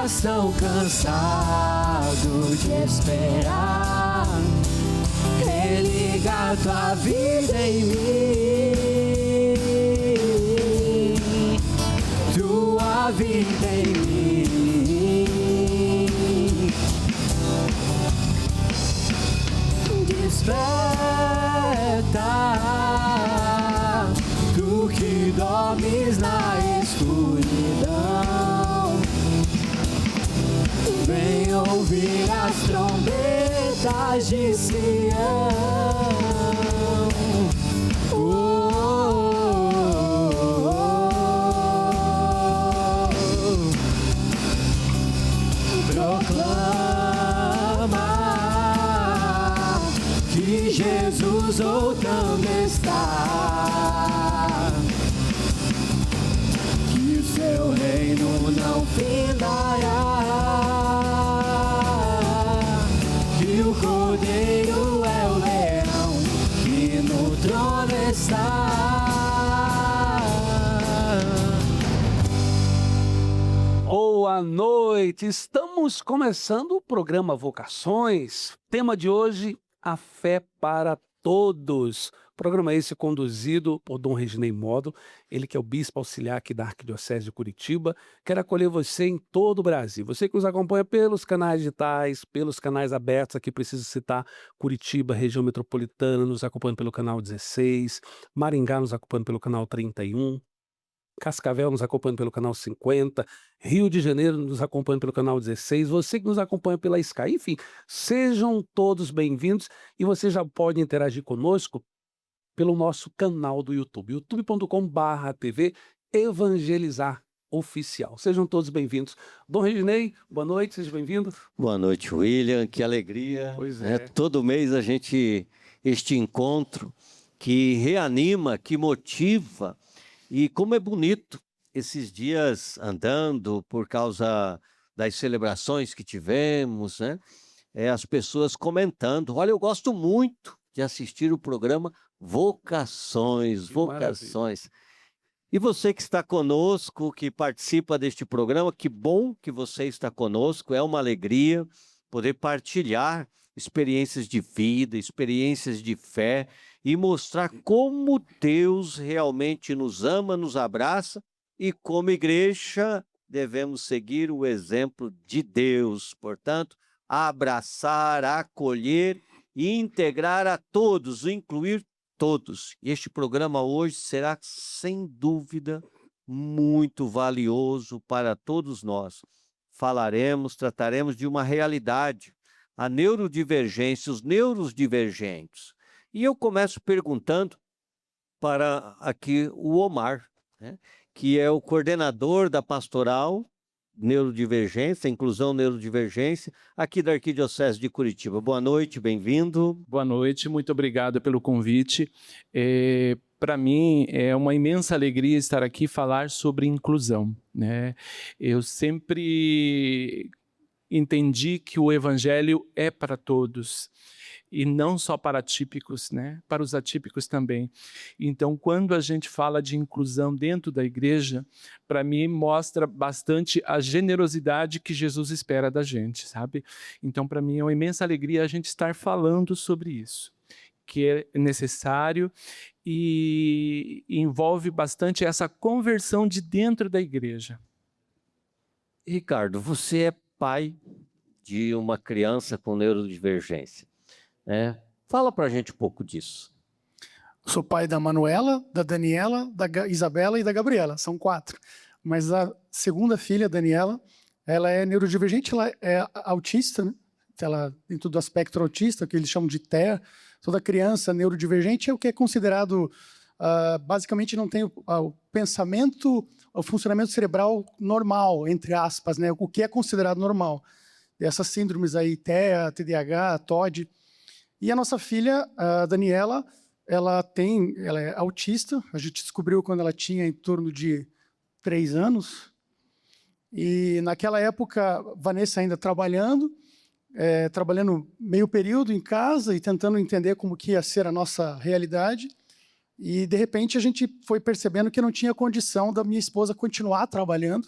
estás tão cansado de esperar, religa tua vida em mim, tua vida em mim. Desperta, tu que dormes na escuridão, vem ouvir as trombetas de Sião. Oh, oh, oh, oh. Proclama que Jesus voltando está, que o seu reino não findará, que o Cordeiro é o leão que no trono está. Boa noite, estamos começando o programa Vocações. Tema de hoje, a fé para todos. Programa esse conduzido por Dom Reginei Módulo, ele que é o bispo auxiliar aqui da Arquidiocese de Curitiba. Quero acolher você em todo o Brasil. Você que nos acompanha pelos canais digitais, pelos canais abertos, aqui preciso citar Curitiba, região metropolitana, nos acompanhando pelo canal 16, Maringá nos acompanhando pelo canal 31, Cascavel nos acompanhando pelo canal 50, Rio de Janeiro nos acompanhando pelo canal 16, você que nos acompanha pela Sky, enfim, sejam todos bem-vindos e você já pode interagir conosco pelo nosso canal do YouTube, youtube.com/TV Evangelizar Oficial. Sejam todos bem-vindos. Dom Reginei, boa noite, seja bem-vindo. Boa noite, William, que alegria. Pois é. Todo mês este encontro que reanima, que motiva, e como é bonito esses dias andando por causa das celebrações que tivemos, né? As pessoas comentando. Olha, eu gosto muito de assistir o programa Vocações. E você que está conosco, que participa deste programa, que bom que você está conosco, é uma alegria poder partilhar experiências de vida, experiências de fé e mostrar como Deus realmente nos ama, nos abraça e como igreja devemos seguir o exemplo de Deus. Portanto, abraçar, acolher e integrar a todos, incluir todos. E este programa hoje será, sem dúvida, muito valioso para todos nós. Trataremos de uma realidade, a neurodivergência, os neurodivergentes. E eu começo perguntando para aqui o Omar, né, que é o coordenador da pastoral neurodivergência, inclusão neurodivergência, aqui da Arquidiocese de Curitiba. Boa noite, bem-vindo. Boa noite, muito obrigado pelo convite. Para mim é uma imensa alegria estar aqui e falar sobre inclusão, né? Eu sempre entendi que o evangelho é para todos, e não só para atípicos, né? Para os atípicos também. Então, quando a gente fala de inclusão dentro da igreja, para mim mostra bastante a generosidade que Jesus espera da gente, sabe? Então, para mim é uma imensa alegria a gente estar falando sobre isso, que é necessário e envolve bastante essa conversão de dentro da igreja. Ricardo, você é pai de uma criança com neurodivergência, né? Fala pra gente um pouco disso. Sou pai da Manuela, da Daniela, da Isabela e da Gabriela, são 4. Mas a segunda filha, Daniela, ela é neurodivergente, ela é autista, né? Ela, dentro do aspecto autista, que eles chamam de TEA, toda criança neurodivergente é o que é considerado, basicamente não tem o pensamento, o funcionamento cerebral normal, entre aspas, né? O que é considerado normal. Essas síndromes aí, TEA, TDAH, TOD. E a nossa filha, a Daniela, ela é autista, a gente descobriu quando ela tinha em torno de 3 anos, e naquela época, Vanessa ainda trabalhando meio período em casa e tentando entender como que ia ser a nossa realidade, e de repente a gente foi percebendo que não tinha condição da minha esposa continuar trabalhando,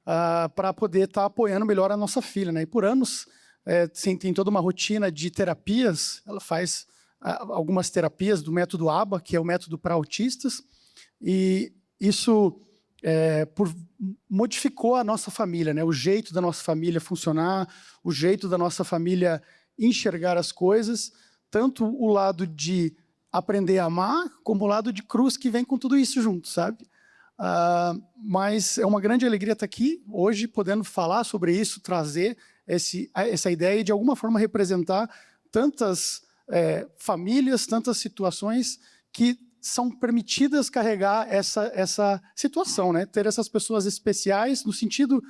para poder estar apoiando melhor a nossa filha, né? E por anos, tem toda uma rotina de terapias, ela faz algumas terapias do método ABA, que é o método para autistas, e isso modificou a nossa família, né? O jeito da nossa família funcionar, o jeito da nossa família enxergar as coisas, tanto o lado de aprender a amar, como o lado de cruz que vem com tudo isso junto, sabe? Mas é uma grande alegria estar aqui hoje, podendo falar sobre isso, trazer essa ideia e, de alguma forma, representar tantas famílias, tantas situações que são permitidas carregar essa situação, né? Ter essas pessoas especiais no sentido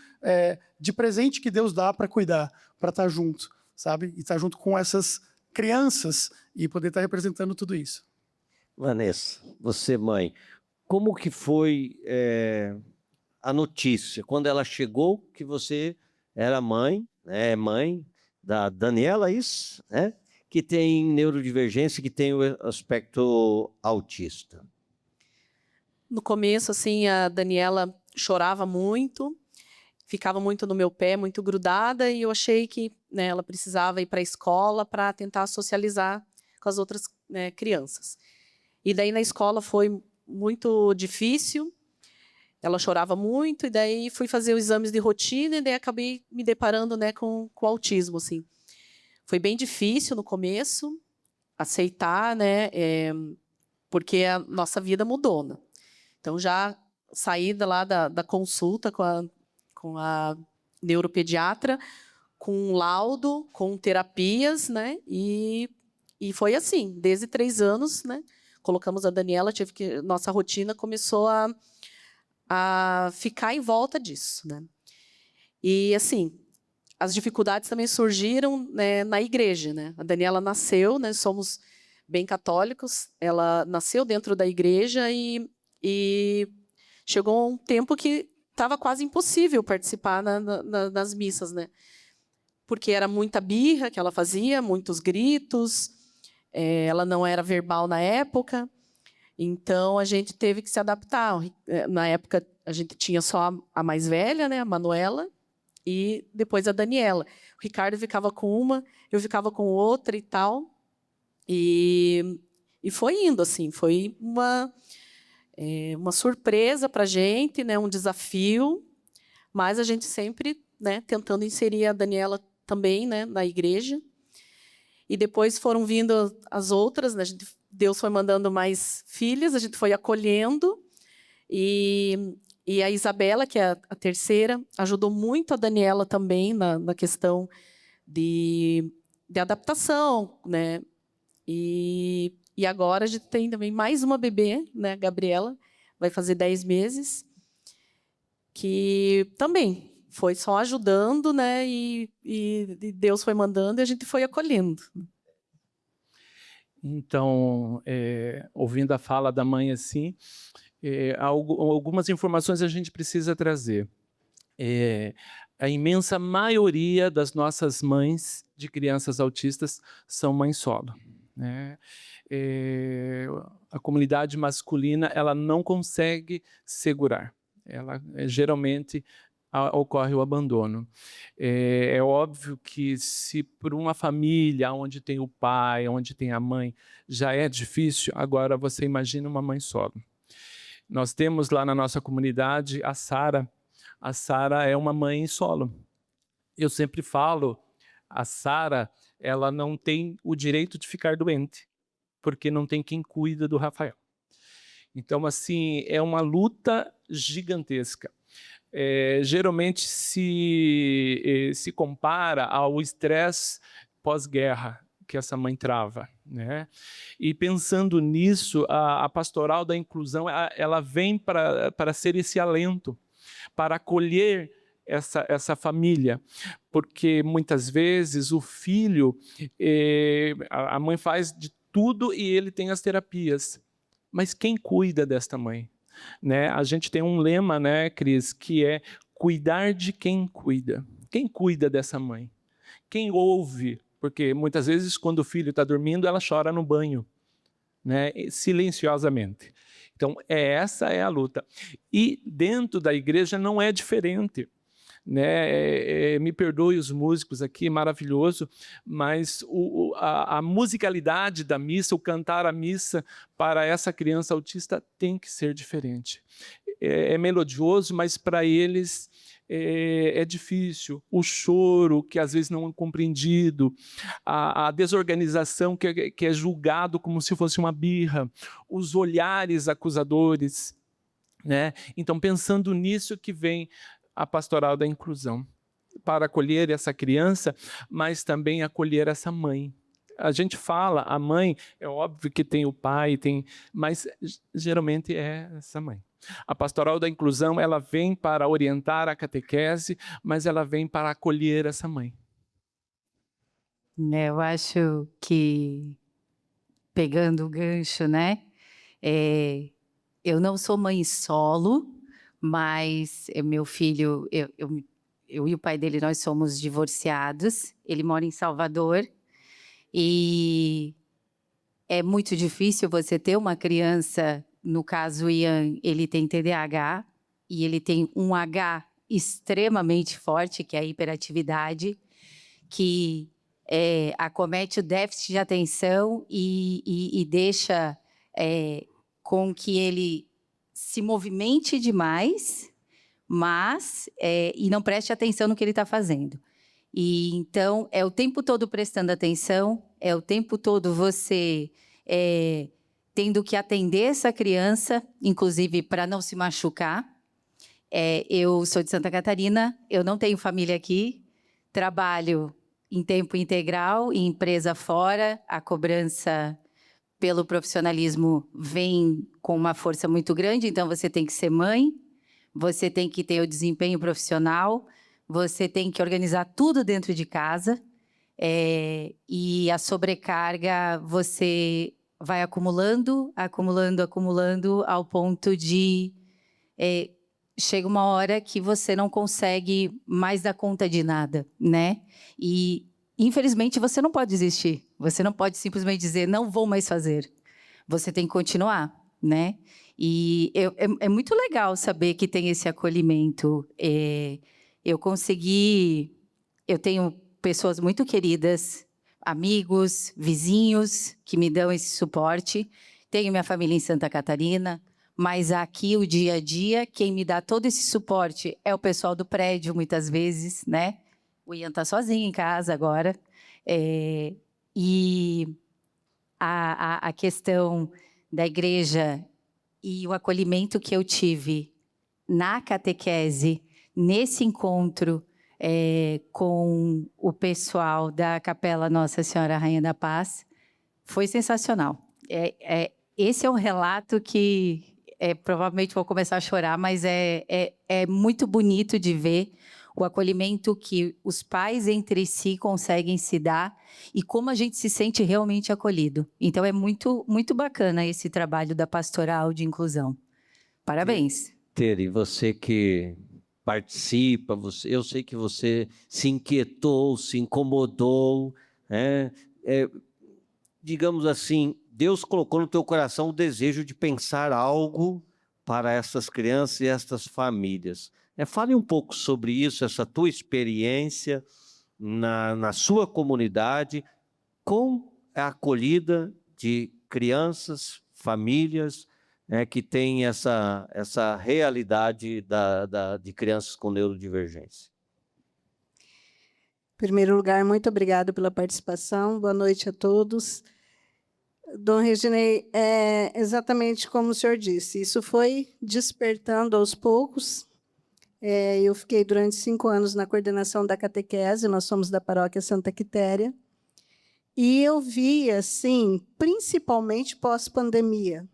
de presente que Deus dá para cuidar, para estar junto, sabe? E estar junto com essas crianças e poder estar representando tudo isso. Vanessa, você mãe, como que foi a notícia quando ela chegou que você era mãe, né? Mãe da Daniela, isso, né? Que tem neurodivergência, que tem o aspecto autista? No começo, assim, a Daniela chorava muito, ficava muito no meu pé, muito grudada, e eu achei que, né, ela precisava ir para a escola para tentar socializar com as outras, né, crianças. E daí na escola foi muito difícil, ela chorava muito, e daí fui fazer os exames de rotina, e daí acabei me deparando, né, com autismo, assim. Foi bem difícil no começo aceitar, né, porque a nossa vida mudou, né? Então, já saí lá da consulta com a neuropediatra, com um laudo, com terapias, né? E foi assim, desde 3 anos, né? Colocamos a Daniela, nossa rotina começou a ficar em volta disso, né? E, assim, as dificuldades também surgiram, né, na igreja, né? A Daniela nasceu, né? Somos bem católicos. Ela nasceu dentro da igreja e chegou um tempo que estava quase impossível participar nas missas, né? Porque era muita birra que ela fazia, muitos gritos. Ela não era verbal na época, então a gente teve que se adaptar. Na época a gente tinha só a mais velha, né, a Manuela, e depois a Daniela. O Ricardo ficava com uma, eu ficava com outra e tal. E foi indo, assim, foi uma surpresa para a gente, né, um desafio, mas a gente sempre, né, tentando inserir a Daniela também, né, na igreja. E depois foram vindo as outras, né, Deus foi mandando mais filhas, a gente foi acolhendo. E a Isabela, que é a terceira, ajudou muito a Daniela também na questão de adaptação, né? E agora a gente tem também mais uma bebê, né? A Gabriela, vai fazer 10 meses, que também foi só ajudando, né? E Deus foi mandando e a gente foi acolhendo. Então, ouvindo a fala da mãe assim, algumas informações a gente precisa trazer. A imensa maioria das nossas mães de crianças autistas são mães solo, né? A comunidade masculina, ela não consegue segurar. Ela geralmente ocorre o abandono. É óbvio que se por uma família onde tem o pai, onde tem a mãe, já é difícil, agora você imagina uma mãe solo. Nós temos lá na nossa comunidade a Sara. A Sara é uma mãe solo. Eu sempre falo, a Sara, ela não tem o direito de ficar doente, porque não tem quem cuida do Rafael. Então, assim, é uma luta gigantesca. Geralmente se compara ao estresse pós-guerra que essa mãe trava, né? E pensando nisso, a pastoral da inclusão, ela vem para ser esse alento, para acolher essa família, porque muitas vezes o filho, a mãe faz de tudo e ele tem as terapias, mas quem cuida desta mãe? Né? A gente tem um lema, né, Cris, que é cuidar de quem cuida. Quem cuida dessa mãe? Quem ouve? Porque muitas vezes quando o filho está dormindo, ela chora no banho, né, silenciosamente. Então, essa é a luta. E dentro da igreja não é diferente. né? Me perdoe os músicos aqui, maravilhoso, mas a musicalidade da missa, o cantar a missa para essa criança autista tem que ser diferente. É melodioso, mas para eles é difícil. O choro, que às vezes não é compreendido, a desorganização, que é julgado como se fosse uma birra, os olhares acusadores, né? Então, pensando nisso que vem a pastoral da inclusão, para acolher essa criança, mas também acolher essa mãe. A gente fala, a mãe, é óbvio que tem o pai, mas geralmente é essa mãe. A pastoral da inclusão, ela vem para orientar a catequese, mas ela vem para acolher essa mãe. Eu acho que, pegando o gancho, né? Eu não sou mãe solo, mas meu filho, eu e o pai dele, nós somos divorciados. Ele mora em Salvador e é muito difícil você ter uma criança. No caso, o Ian, ele tem TDAH e ele tem um H extremamente forte, que é a hiperatividade, que acomete o déficit de atenção e deixa com que ele se movimente demais, mas e não preste atenção no que ele está fazendo. E então é o tempo todo prestando atenção, é o tempo todo você tendo que atender essa criança, inclusive para não se machucar. Eu sou de Santa Catarina, eu não tenho família aqui, trabalho em tempo integral, em empresa fora, a cobrança pelo profissionalismo vem com uma força muito grande, então você tem que ser mãe, você tem que ter o desempenho profissional, você tem que organizar tudo dentro de casa, e a sobrecarga você vai acumulando, ao ponto de chega uma hora que você não consegue mais dar conta de nada, né? E, infelizmente, você não pode desistir. Você não pode simplesmente dizer, não vou mais fazer. Você tem que continuar, né? E é muito legal saber que tem esse acolhimento. Eu tenho pessoas muito queridas, amigos, vizinhos, que me dão esse suporte. Tenho minha família em Santa Catarina, mas aqui, o dia a dia, quem me dá todo esse suporte é o pessoal do prédio, muitas vezes, né? O Ian está sozinho em casa agora. E a questão da igreja e o acolhimento que eu tive na catequese, nesse encontro com o pessoal da Capela Nossa Senhora Rainha da Paz, foi sensacional. Esse é um relato que provavelmente vou começar a chorar, mas é muito bonito de ver o acolhimento que os pais entre si conseguem se dar e como a gente se sente realmente acolhido. Então, é muito, muito bacana esse trabalho da pastoral de inclusão. Parabéns. Tere, você que participa, eu sei que você se inquietou, se incomodou, digamos assim, Deus colocou no teu coração o desejo de pensar algo para essas crianças e essas famílias. Fale um pouco sobre isso, essa tua experiência na sua comunidade com a acolhida de crianças, famílias, que têm essa realidade de crianças com neurodivergência. Em primeiro lugar, muito obrigada pela participação. Boa noite a todos. Dom Reginei, exatamente como o senhor disse, isso foi despertando aos poucos. Eu fiquei durante 5 anos na coordenação da catequese, nós somos da paróquia Santa Quitéria, e eu vi, assim, principalmente pós-pandemia,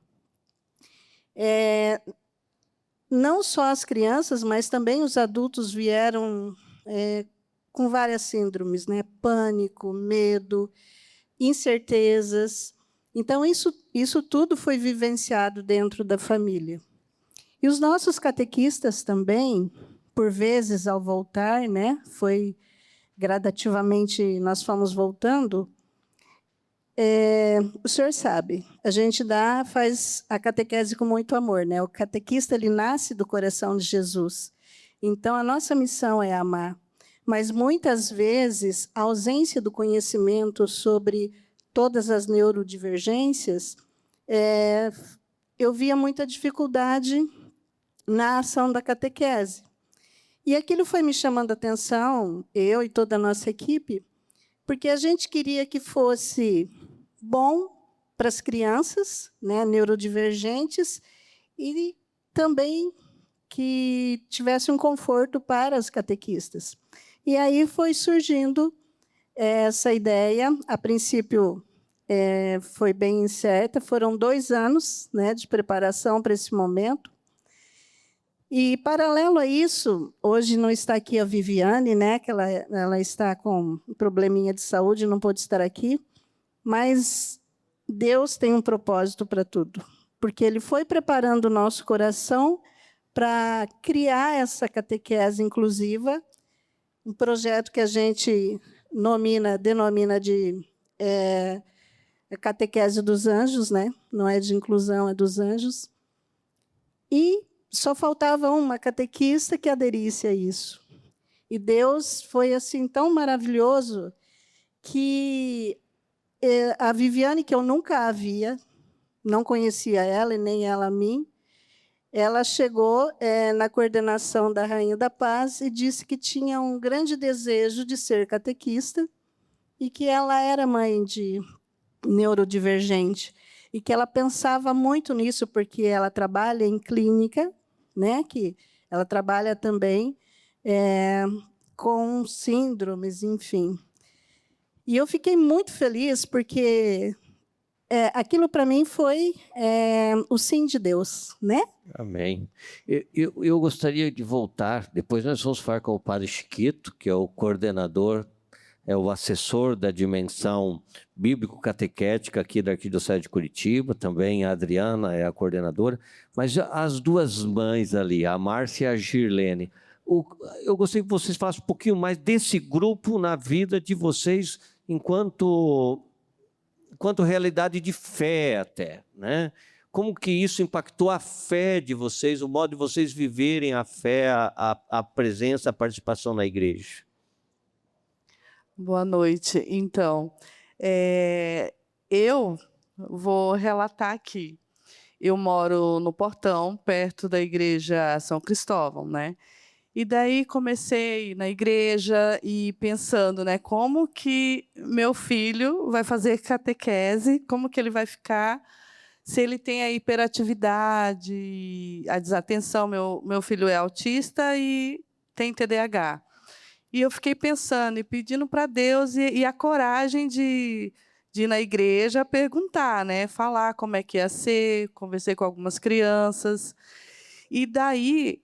não só as crianças, mas também os adultos vieram com várias síndromes, né? Pânico, medo, incertezas. Então, isso tudo foi vivenciado dentro da família. E os nossos catequistas também, por vezes, ao voltar, né, foi gradativamente, nós fomos voltando, o senhor sabe, a gente faz a catequese com muito amor, né? O catequista, ele nasce do coração de Jesus. Então, a nossa missão é amar. Mas, muitas vezes, a ausência do conhecimento sobre todas as neurodivergências, eu via muita dificuldade na ação da catequese. E aquilo foi me chamando a atenção, eu e toda a nossa equipe, porque a gente queria que fosse bom para as crianças, né, neurodivergentes, e também que tivesse um conforto para as catequistas. E aí foi surgindo essa ideia. A princípio, foi bem incerta, foram 2 anos, né, de preparação para esse momento. E, paralelo a isso, hoje não está aqui a Viviane, né, que ela está com um probleminha de saúde, não pôde estar aqui, mas Deus tem um propósito para tudo, porque Ele foi preparando o nosso coração para criar essa catequese inclusiva, um projeto que a gente denomina de catequese dos anjos, né? Não é de inclusão, é dos anjos. E só faltava uma catequista que aderisse a isso. E Deus foi assim tão maravilhoso que a Viviane, que eu nunca a via, não conhecia ela e nem ela a mim, ela chegou na coordenação da Rainha da Paz e disse que tinha um grande desejo de ser catequista e que ela era mãe de neurodivergente e que ela pensava muito nisso porque ela trabalha em clínica, né? Que ela trabalha também com síndromes, enfim. E eu fiquei muito feliz porque aquilo para mim foi o sim de Deus, né? Amém. Eu gostaria de voltar, depois nós vamos falar com o Padre Chiquito, que é o coordenador, é o assessor da dimensão bíblico-catequética aqui da Arquidiocese de Curitiba, também a Adriana é a coordenadora, mas as duas mães ali, a Márcia e a Girlene, eu gostaria que vocês falassem um pouquinho mais desse grupo na vida de vocês enquanto realidade de fé até, né? Como que isso impactou a fé de vocês, o modo de vocês viverem a fé, a presença, a participação na igreja? Boa noite. Então, eu vou relatar aqui. Eu moro no Portão, perto da igreja São Cristóvão, né? E daí comecei na igreja e pensando, né, como que meu filho vai fazer catequese, como que ele vai ficar se ele tem a hiperatividade, a desatenção. Meu filho é autista e tem TDAH. E eu fiquei pensando e pedindo para Deus e a coragem de ir na igreja perguntar, né, falar como é que ia ser, conversei com algumas crianças. E daí,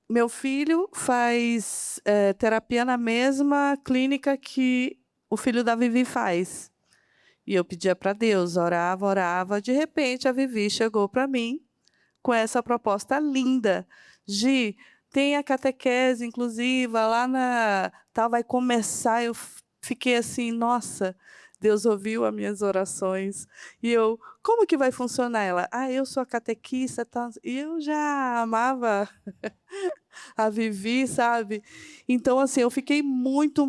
meu filho faz terapia na mesma clínica que o filho da Vivi faz. E eu pedia para Deus, orava. De repente, a Vivi chegou para mim com essa proposta linda de tem a catequese inclusiva lá na tal, vai começar. Eu fiquei assim, nossa, Deus ouviu as minhas orações. E eu, como que vai funcionar? Ela, eu sou a catequista, tá? E eu já amava a Vivi, sabe? Então, assim, eu fiquei muito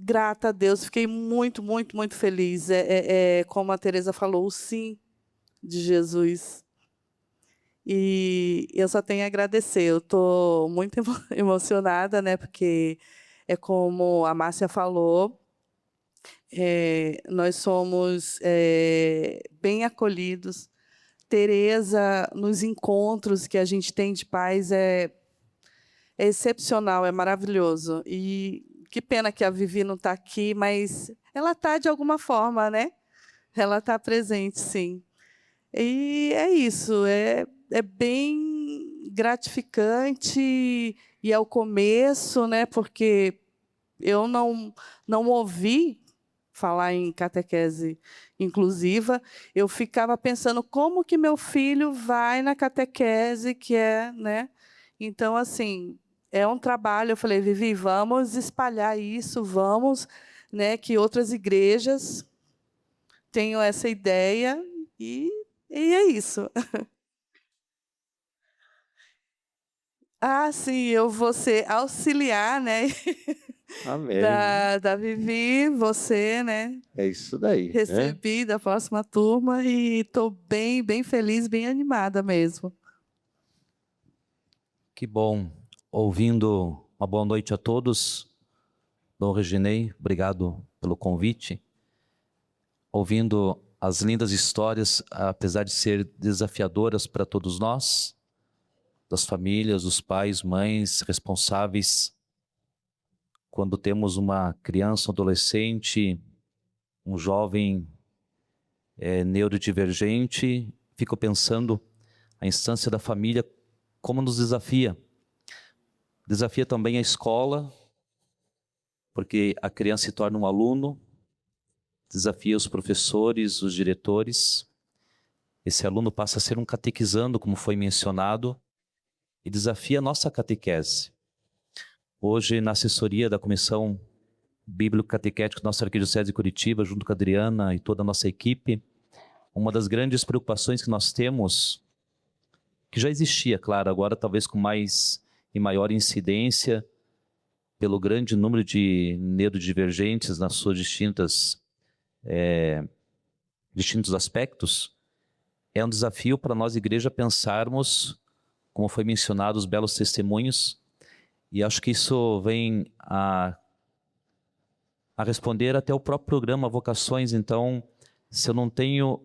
grata a Deus, fiquei muito feliz. Como a Teresa falou, o sim de Jesus. E eu só tenho a agradecer. Eu estou muito emocionada, né? Porque é como a Márcia falou, nós somos bem acolhidos. Teresa, nos encontros que a gente tem de pais, é excepcional, é maravilhoso. E que pena que a Vivi não está aqui, mas ela está de alguma forma, né? Ela está presente, sim. E é isso, é bem gratificante e é o começo, né? Porque eu não ouvi falar em catequese inclusiva, eu ficava pensando como que meu filho vai na catequese, que né? Então, assim, é um trabalho. Eu falei, Vivi, vamos espalhar isso, vamos, né, que outras igrejas tenham essa ideia, e é isso. Ah, sim, eu vou ser auxiliar, né? Amém. Da Vivi, você, né? É isso daí, né? Recebi da próxima turma e estou bem, bem feliz, bem animada mesmo. Que bom. Ouvindo, uma boa noite a todos. Dom Reginei, obrigado pelo convite. Ouvindo as lindas histórias, apesar de ser desafiadoras para todos nós, das famílias, dos pais, mães, responsáveis, quando temos uma criança, um adolescente, um jovem neurodivergente, fico pensando a instância da família, como nos desafia. Desafia também a escola, porque a criança se torna um aluno, desafia os professores, os diretores. Esse aluno passa a ser um catequizando, como foi mencionado, e desafia a nossa catequese. Hoje, na assessoria da Comissão Bíblico-Catequética da nossa Arquidiocese de Curitiba, junto com a Adriana e toda a nossa equipe, uma das grandes preocupações que nós temos, que já existia, claro, agora talvez com mais e maior incidência, pelo grande número de neurodivergentes nas suas distintos aspectos, é um desafio para nós, igreja, pensarmos, como foi mencionado, os belos testemunhos, e acho que isso vem a responder até o próprio programa Vocações. Então, se eu não tenho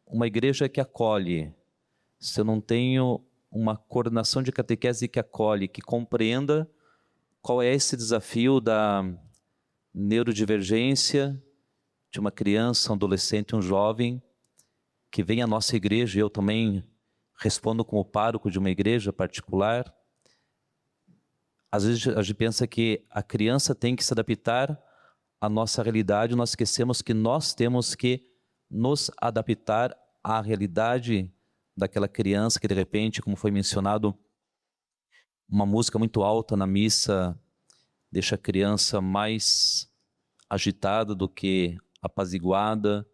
uma igreja que acolhe, se eu não tenho uma coordenação de catequese que acolhe, que compreenda qual é esse desafio da neurodivergência de uma criança, um adolescente, um jovem, que vem à nossa igreja, e eu também respondo como pároco de uma igreja particular. Às vezes a gente pensa que a criança tem que se adaptar à nossa realidade, nós esquecemos que nós temos que nos adaptar à realidade daquela criança que, de repente, como foi mencionado, uma música muito alta na missa deixa a criança mais agitada do que apaziguada.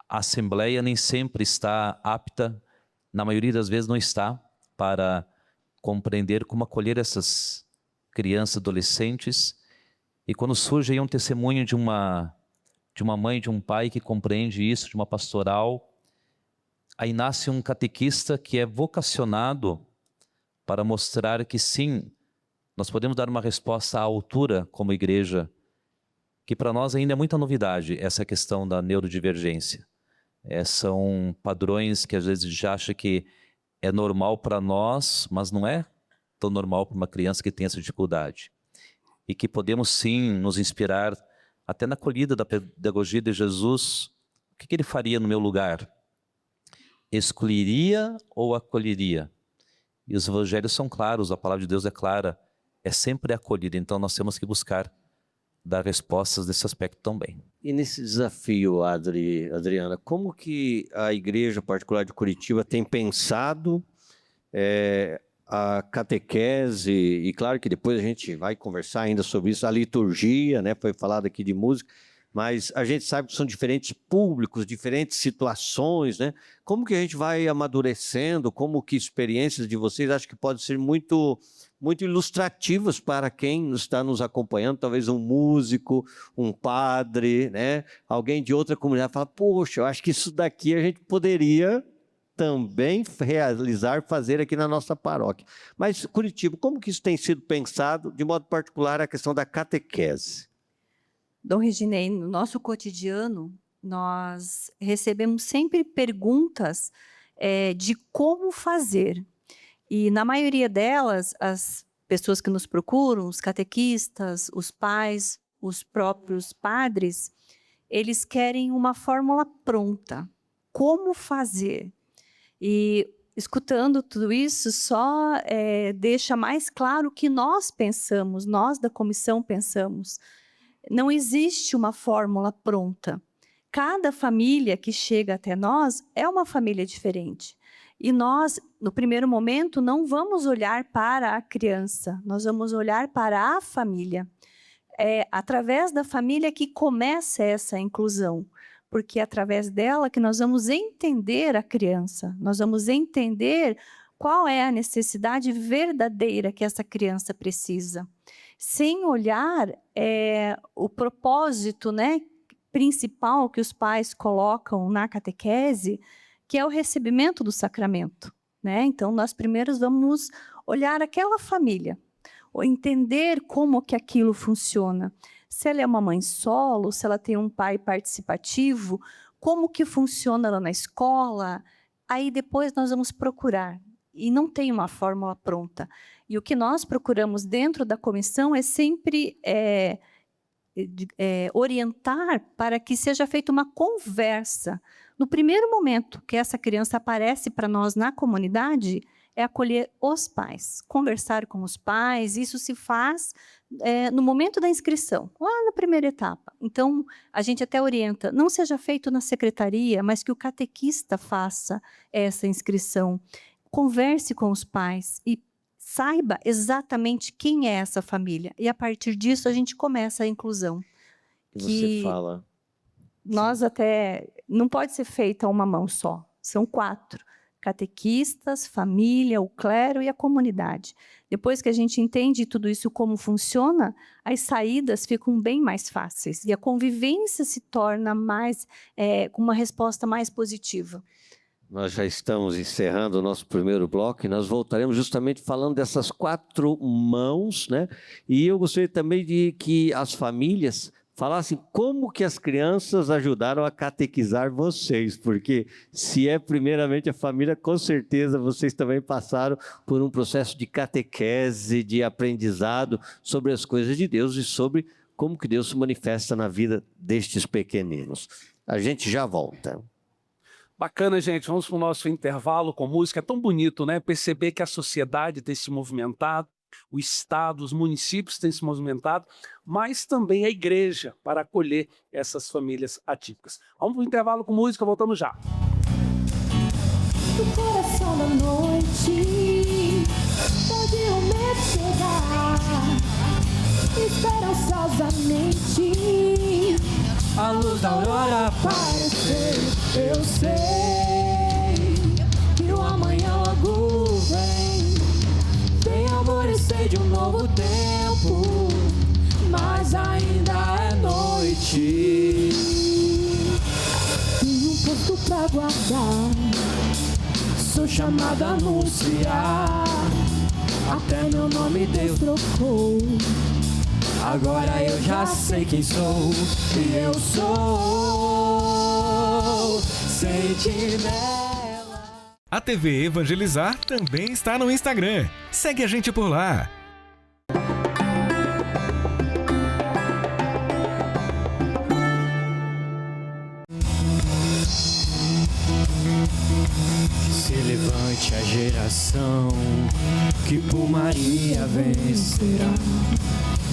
A assembleia nem sempre está apta, na maioria das vezes não está, para compreender como acolher essas crianças, adolescentes. E quando surge aí um testemunho de uma mãe, de um pai que compreende isso, de uma pastoral, aí nasce um catequista que é vocacionado para mostrar que sim, nós podemos dar uma resposta à altura como igreja, que para nós ainda é muita novidade essa questão da neurodivergência. São padrões que às vezes a gente acha que é normal para nós, mas não é tão normal para uma criança que tem essa dificuldade. E que podemos sim nos inspirar até na acolhida da pedagogia de Jesus. O que ele faria no meu lugar? Excluiria ou acolheria? E os evangelhos são claros, a palavra de Deus é clara, é sempre acolhida. Então nós temos que buscar dar respostas nesse aspecto também. E nesse desafio, Adriana, como que a Igreja Particular de Curitiba tem pensado a catequese, e claro que depois a gente vai conversar ainda sobre isso, a liturgia, né, foi falado aqui de música, mas a gente sabe que são diferentes públicos, diferentes situações, né? Como que a gente vai amadurecendo, como que experiências de vocês, acho que podem ser muito ilustrativas para quem está nos acompanhando, talvez um músico, um padre, né? Alguém de outra comunidade fala, poxa, eu acho que isso daqui a gente poderia também fazer aqui na nossa paróquia. Mas, Curitiba, como que isso tem sido pensado, de modo particular, a questão da catequese? Dom Reginei, no nosso cotidiano, nós recebemos sempre perguntas de como fazer. E, na maioria delas, as pessoas que nos procuram, os catequistas, os pais, os próprios padres, eles querem uma fórmula pronta. Como fazer? E, escutando tudo isso, só deixa mais claro o que nós pensamos, nós da comissão pensamos. Não existe uma fórmula pronta. Cada família que chega até nós é uma família diferente. E nós, no primeiro momento, não vamos olhar para a criança, nós vamos olhar para a família. É através da família que começa essa inclusão, porque é através dela que nós vamos entender a criança, nós vamos entender qual é a necessidade verdadeira que essa criança precisa, sem olhar o propósito, né, principal que os pais colocam na catequese, que é o recebimento do sacramento, né? Então, nós primeiros vamos olhar aquela família, ou entender como que aquilo funciona. Se ela é uma mãe solo, se ela tem um pai participativo, como que funciona lá na escola. Aí depois nós vamos procurar, e não tem uma fórmula pronta. E o que nós procuramos dentro da comissão é sempre orientar para que seja feita uma conversa. No primeiro momento que essa criança aparece para nós na comunidade, é acolher os pais, conversar com os pais. Isso se faz no momento da inscrição, lá na primeira etapa. Então, a gente até orienta, não seja feito na secretaria, mas que o catequista faça essa inscrição. Converse com os pais e saiba exatamente quem é essa família. E, a partir disso, a gente começa a inclusão. Você fala. Nós até... Não pode ser feita a uma mão só. São 4. Catequistas, família, o clero e a comunidade. Depois que a gente entende tudo isso como funciona, as saídas ficam bem mais fáceis. E a convivência se torna com uma resposta mais positiva. Nós já estamos encerrando o nosso primeiro bloco e nós voltaremos justamente falando dessas 4 mãos, né? E eu gostaria também de que as famílias falassem como que as crianças ajudaram a catequizar vocês, porque se é primeiramente a família, com certeza vocês também passaram por um processo de catequese, de aprendizado sobre as coisas de Deus e sobre como que Deus se manifesta na vida destes pequeninos. A gente já volta. Bacana, gente. Vamos para o nosso intervalo com música. É tão bonito, né? Perceber que a sociedade tem se movimentado, o Estado, os municípios têm se movimentado, mas também a igreja para acolher essas famílias atípicas. Vamos para o intervalo com música, voltamos já. No coração da noite, pode o medo chegar, esperançosamente, a luz da aurora aparecer. Eu sei que o amanhã logo vem, tem amor e sede, um novo tempo, mas ainda é noite. Tenho um posto pra guardar, sou chamado a anunciar, até meu nome Deus trocou. Agora eu já sei quem sou, e eu sou sentinela. A TV Evangelizar também está no Instagram. Segue a gente por lá. Que se levante a geração que por Maria vencerá.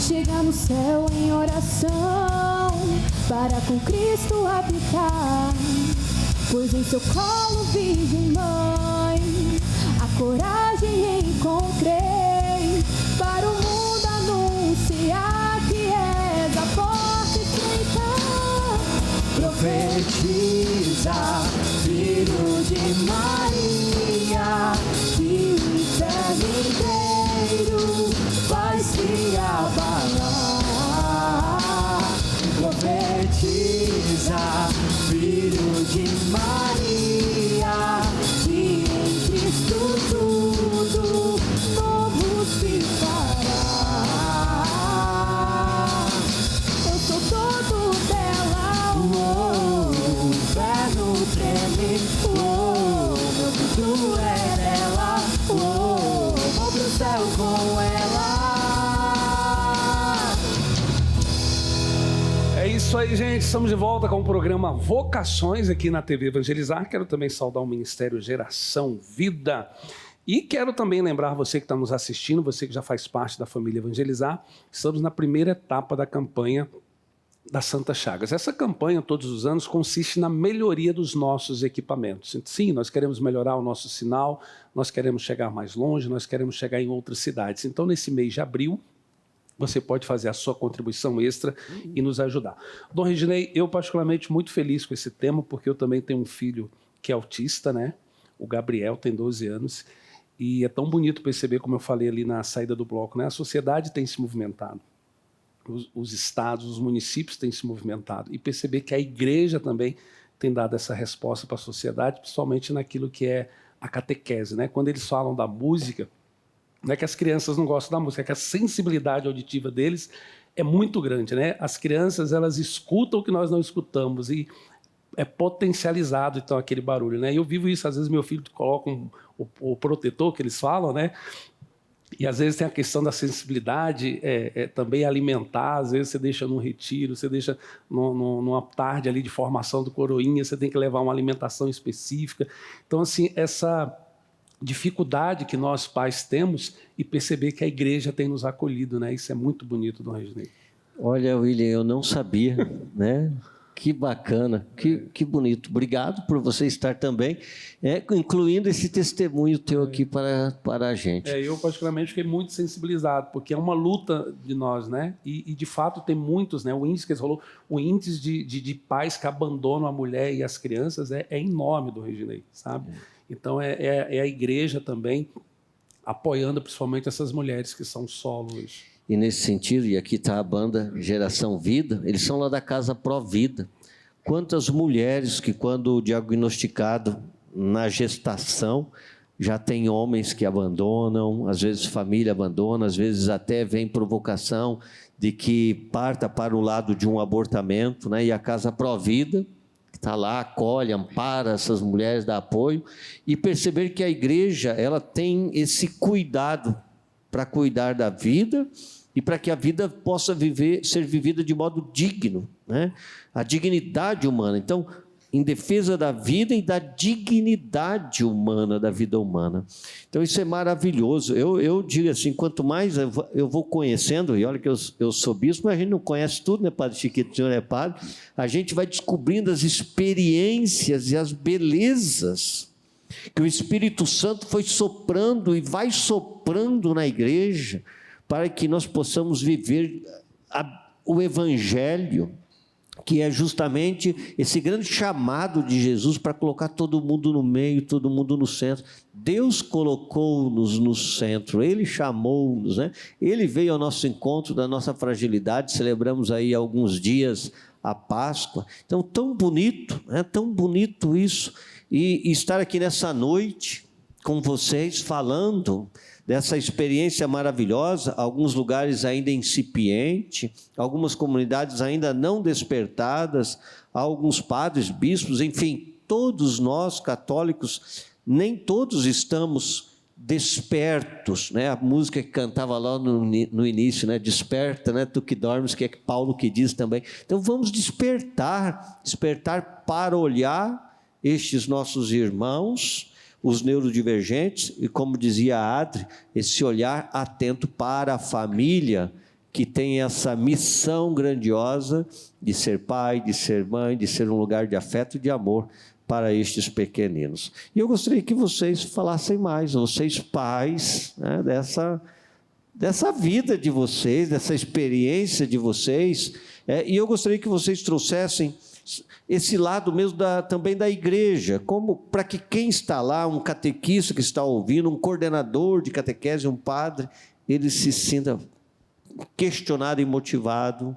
Chega no céu em oração para com Cristo habitar, pois em seu colo, Virgem Mãe, a coragem encontrei para o mundo anunciar que és a porta estreita. Profetiza, filho de Maria, que o inferno inteiro vai se abalar. Profetiza, filho de Maria, que em Cristo tudo novo se fará. Eu sou todo dela, o inferno treme, meu futuro é dela, vou pro céu com ela. É isso aí, gente. Estamos de volta com o programa Vocações aqui na TV Evangelizar. Quero também saudar o Ministério Geração Vida. E quero também lembrar você que está nos assistindo, você que já faz parte da família Evangelizar, estamos na primeira etapa da campanha da Santa Chagas. Essa campanha, todos os anos, consiste na melhoria dos nossos equipamentos. Sim, nós queremos melhorar o nosso sinal, nós queremos chegar mais longe, nós queremos chegar em outras cidades. Então, nesse mês de abril, você pode fazer a sua contribuição extra e nos ajudar. Dom Reginei, eu particularmente muito feliz com esse tema, porque eu também tenho um filho que é autista, né? O Gabriel tem 12 anos. E é tão bonito perceber, como eu falei ali na saída do bloco, né? A sociedade tem se movimentado, os estados, os municípios têm se movimentado, e perceber que a igreja também tem dado essa resposta para a sociedade, principalmente naquilo que é a catequese, né? Quando eles falam da música, não é que as crianças não gostam da música, é que a sensibilidade auditiva deles é muito grande, né? As crianças, elas escutam o que nós não escutamos e é potencializado, então, aquele barulho, né? E eu vivo isso, às vezes meu filho coloca o protetor, que eles falam, né? E às vezes tem a questão da sensibilidade, também alimentar, às vezes você deixa num retiro, você deixa numa tarde ali de formação do coroinha, você tem que levar uma alimentação específica. Então, assim, essa dificuldade que nós pais temos e perceber que a igreja tem nos acolhido, né? Isso é muito bonito, Dom Reginei. Olha, William, eu não sabia, né? Que bacana, que bonito. Obrigado por você estar também, incluindo esse testemunho teu aqui para a gente. Eu, particularmente, fiquei muito sensibilizado, porque é uma luta de nós, né? E de fato, tem muitos, né? O índice que você falou, o índice de pais que abandonam a mulher e as crianças é enorme, Dom Reginei, sabe? Então, é a igreja também apoiando, principalmente, essas mulheres que são solo hoje. E nesse sentido, e aqui está a banda Geração Vida, eles são lá da Casa Pró Vida. Quantas mulheres que, quando diagnosticado na gestação, já tem homens que abandonam, às vezes família abandona, às vezes até vem provocação de que parta para o lado de um abortamento, né? E a Casa Pró Vida está lá, acolhe, ampara essas mulheres, dá apoio, e perceber que a igreja ela tem esse cuidado para cuidar da vida e para que a vida possa ser vivida de modo digno, né? A dignidade humana. Então, em defesa da vida e da dignidade humana, da vida humana. Então, isso é maravilhoso. Eu digo assim, quanto mais eu vou conhecendo, e olha que eu sou bispo, mas a gente não conhece tudo, né, Padre Chiquito? O senhor é padre. A gente vai descobrindo as experiências e as belezas que o Espírito Santo foi soprando e vai soprando na igreja para que nós possamos viver o Evangelho, que é justamente esse grande chamado de Jesus para colocar todo mundo no meio, todo mundo no centro. Deus colocou-nos no centro, Ele chamou-nos, né? Ele veio ao nosso encontro da nossa fragilidade, celebramos aí há alguns dias a Páscoa. Então, tão bonito, né? Tão bonito isso. E estar aqui nessa noite com vocês, falando dessa experiência maravilhosa, alguns lugares ainda incipiente, algumas comunidades ainda não despertadas, alguns padres, bispos, enfim, todos nós católicos, nem todos estamos despertos, né? A música que cantava lá no início, né? Desperta, né? Tu que dormes, que é Paulo que diz também. Então vamos despertar para olhar estes nossos irmãos, os neurodivergentes, e como dizia a Adri, esse olhar atento para a família, que tem essa missão grandiosa de ser pai, de ser mãe, de ser um lugar de afeto e de amor para estes pequeninos. E eu gostaria que vocês falassem mais, vocês pais, né, dessa vida de vocês, dessa experiência de vocês, e eu gostaria que vocês trouxessem esse lado mesmo também da igreja, como para que quem está lá, um catequista que está ouvindo, um coordenador de catequese, um padre, ele se sinta questionado e motivado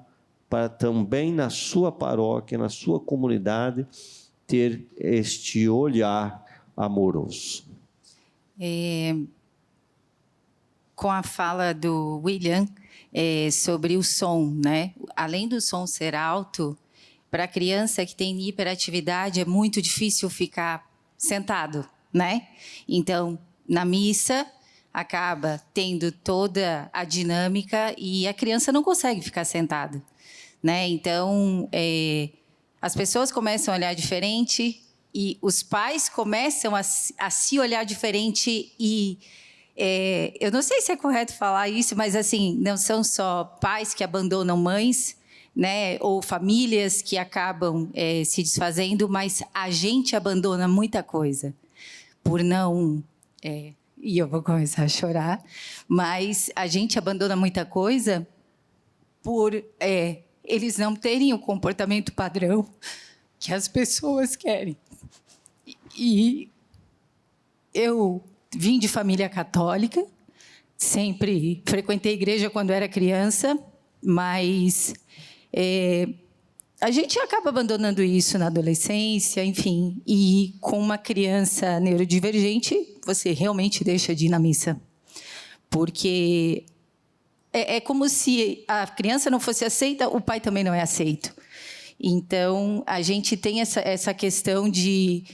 para também na sua paróquia, na sua comunidade, ter este olhar amoroso. Com a fala do William sobre o som, né? Além do som ser alto, para a criança que tem hiperatividade é muito difícil ficar sentado, né? Então, na missa, acaba tendo toda a dinâmica e a criança não consegue ficar sentada, né? Então, as pessoas começam a olhar diferente e os pais começam a se olhar diferente e eu não sei se é correto falar isso, mas assim, não são só pais que abandonam mães, né, ou famílias que acabam se desfazendo, mas a gente abandona muita coisa por não... e eu vou começar a chorar, mas a gente abandona muita coisa por eles não terem o comportamento padrão que as pessoas querem. E eu vim de família católica, sempre frequentei a igreja quando era criança, mas a gente acaba abandonando isso na adolescência, enfim. E com uma criança neurodivergente, você realmente deixa de ir na missa. Porque é como se a criança não fosse aceita, o pai também não é aceito. Então, a gente tem essa questão de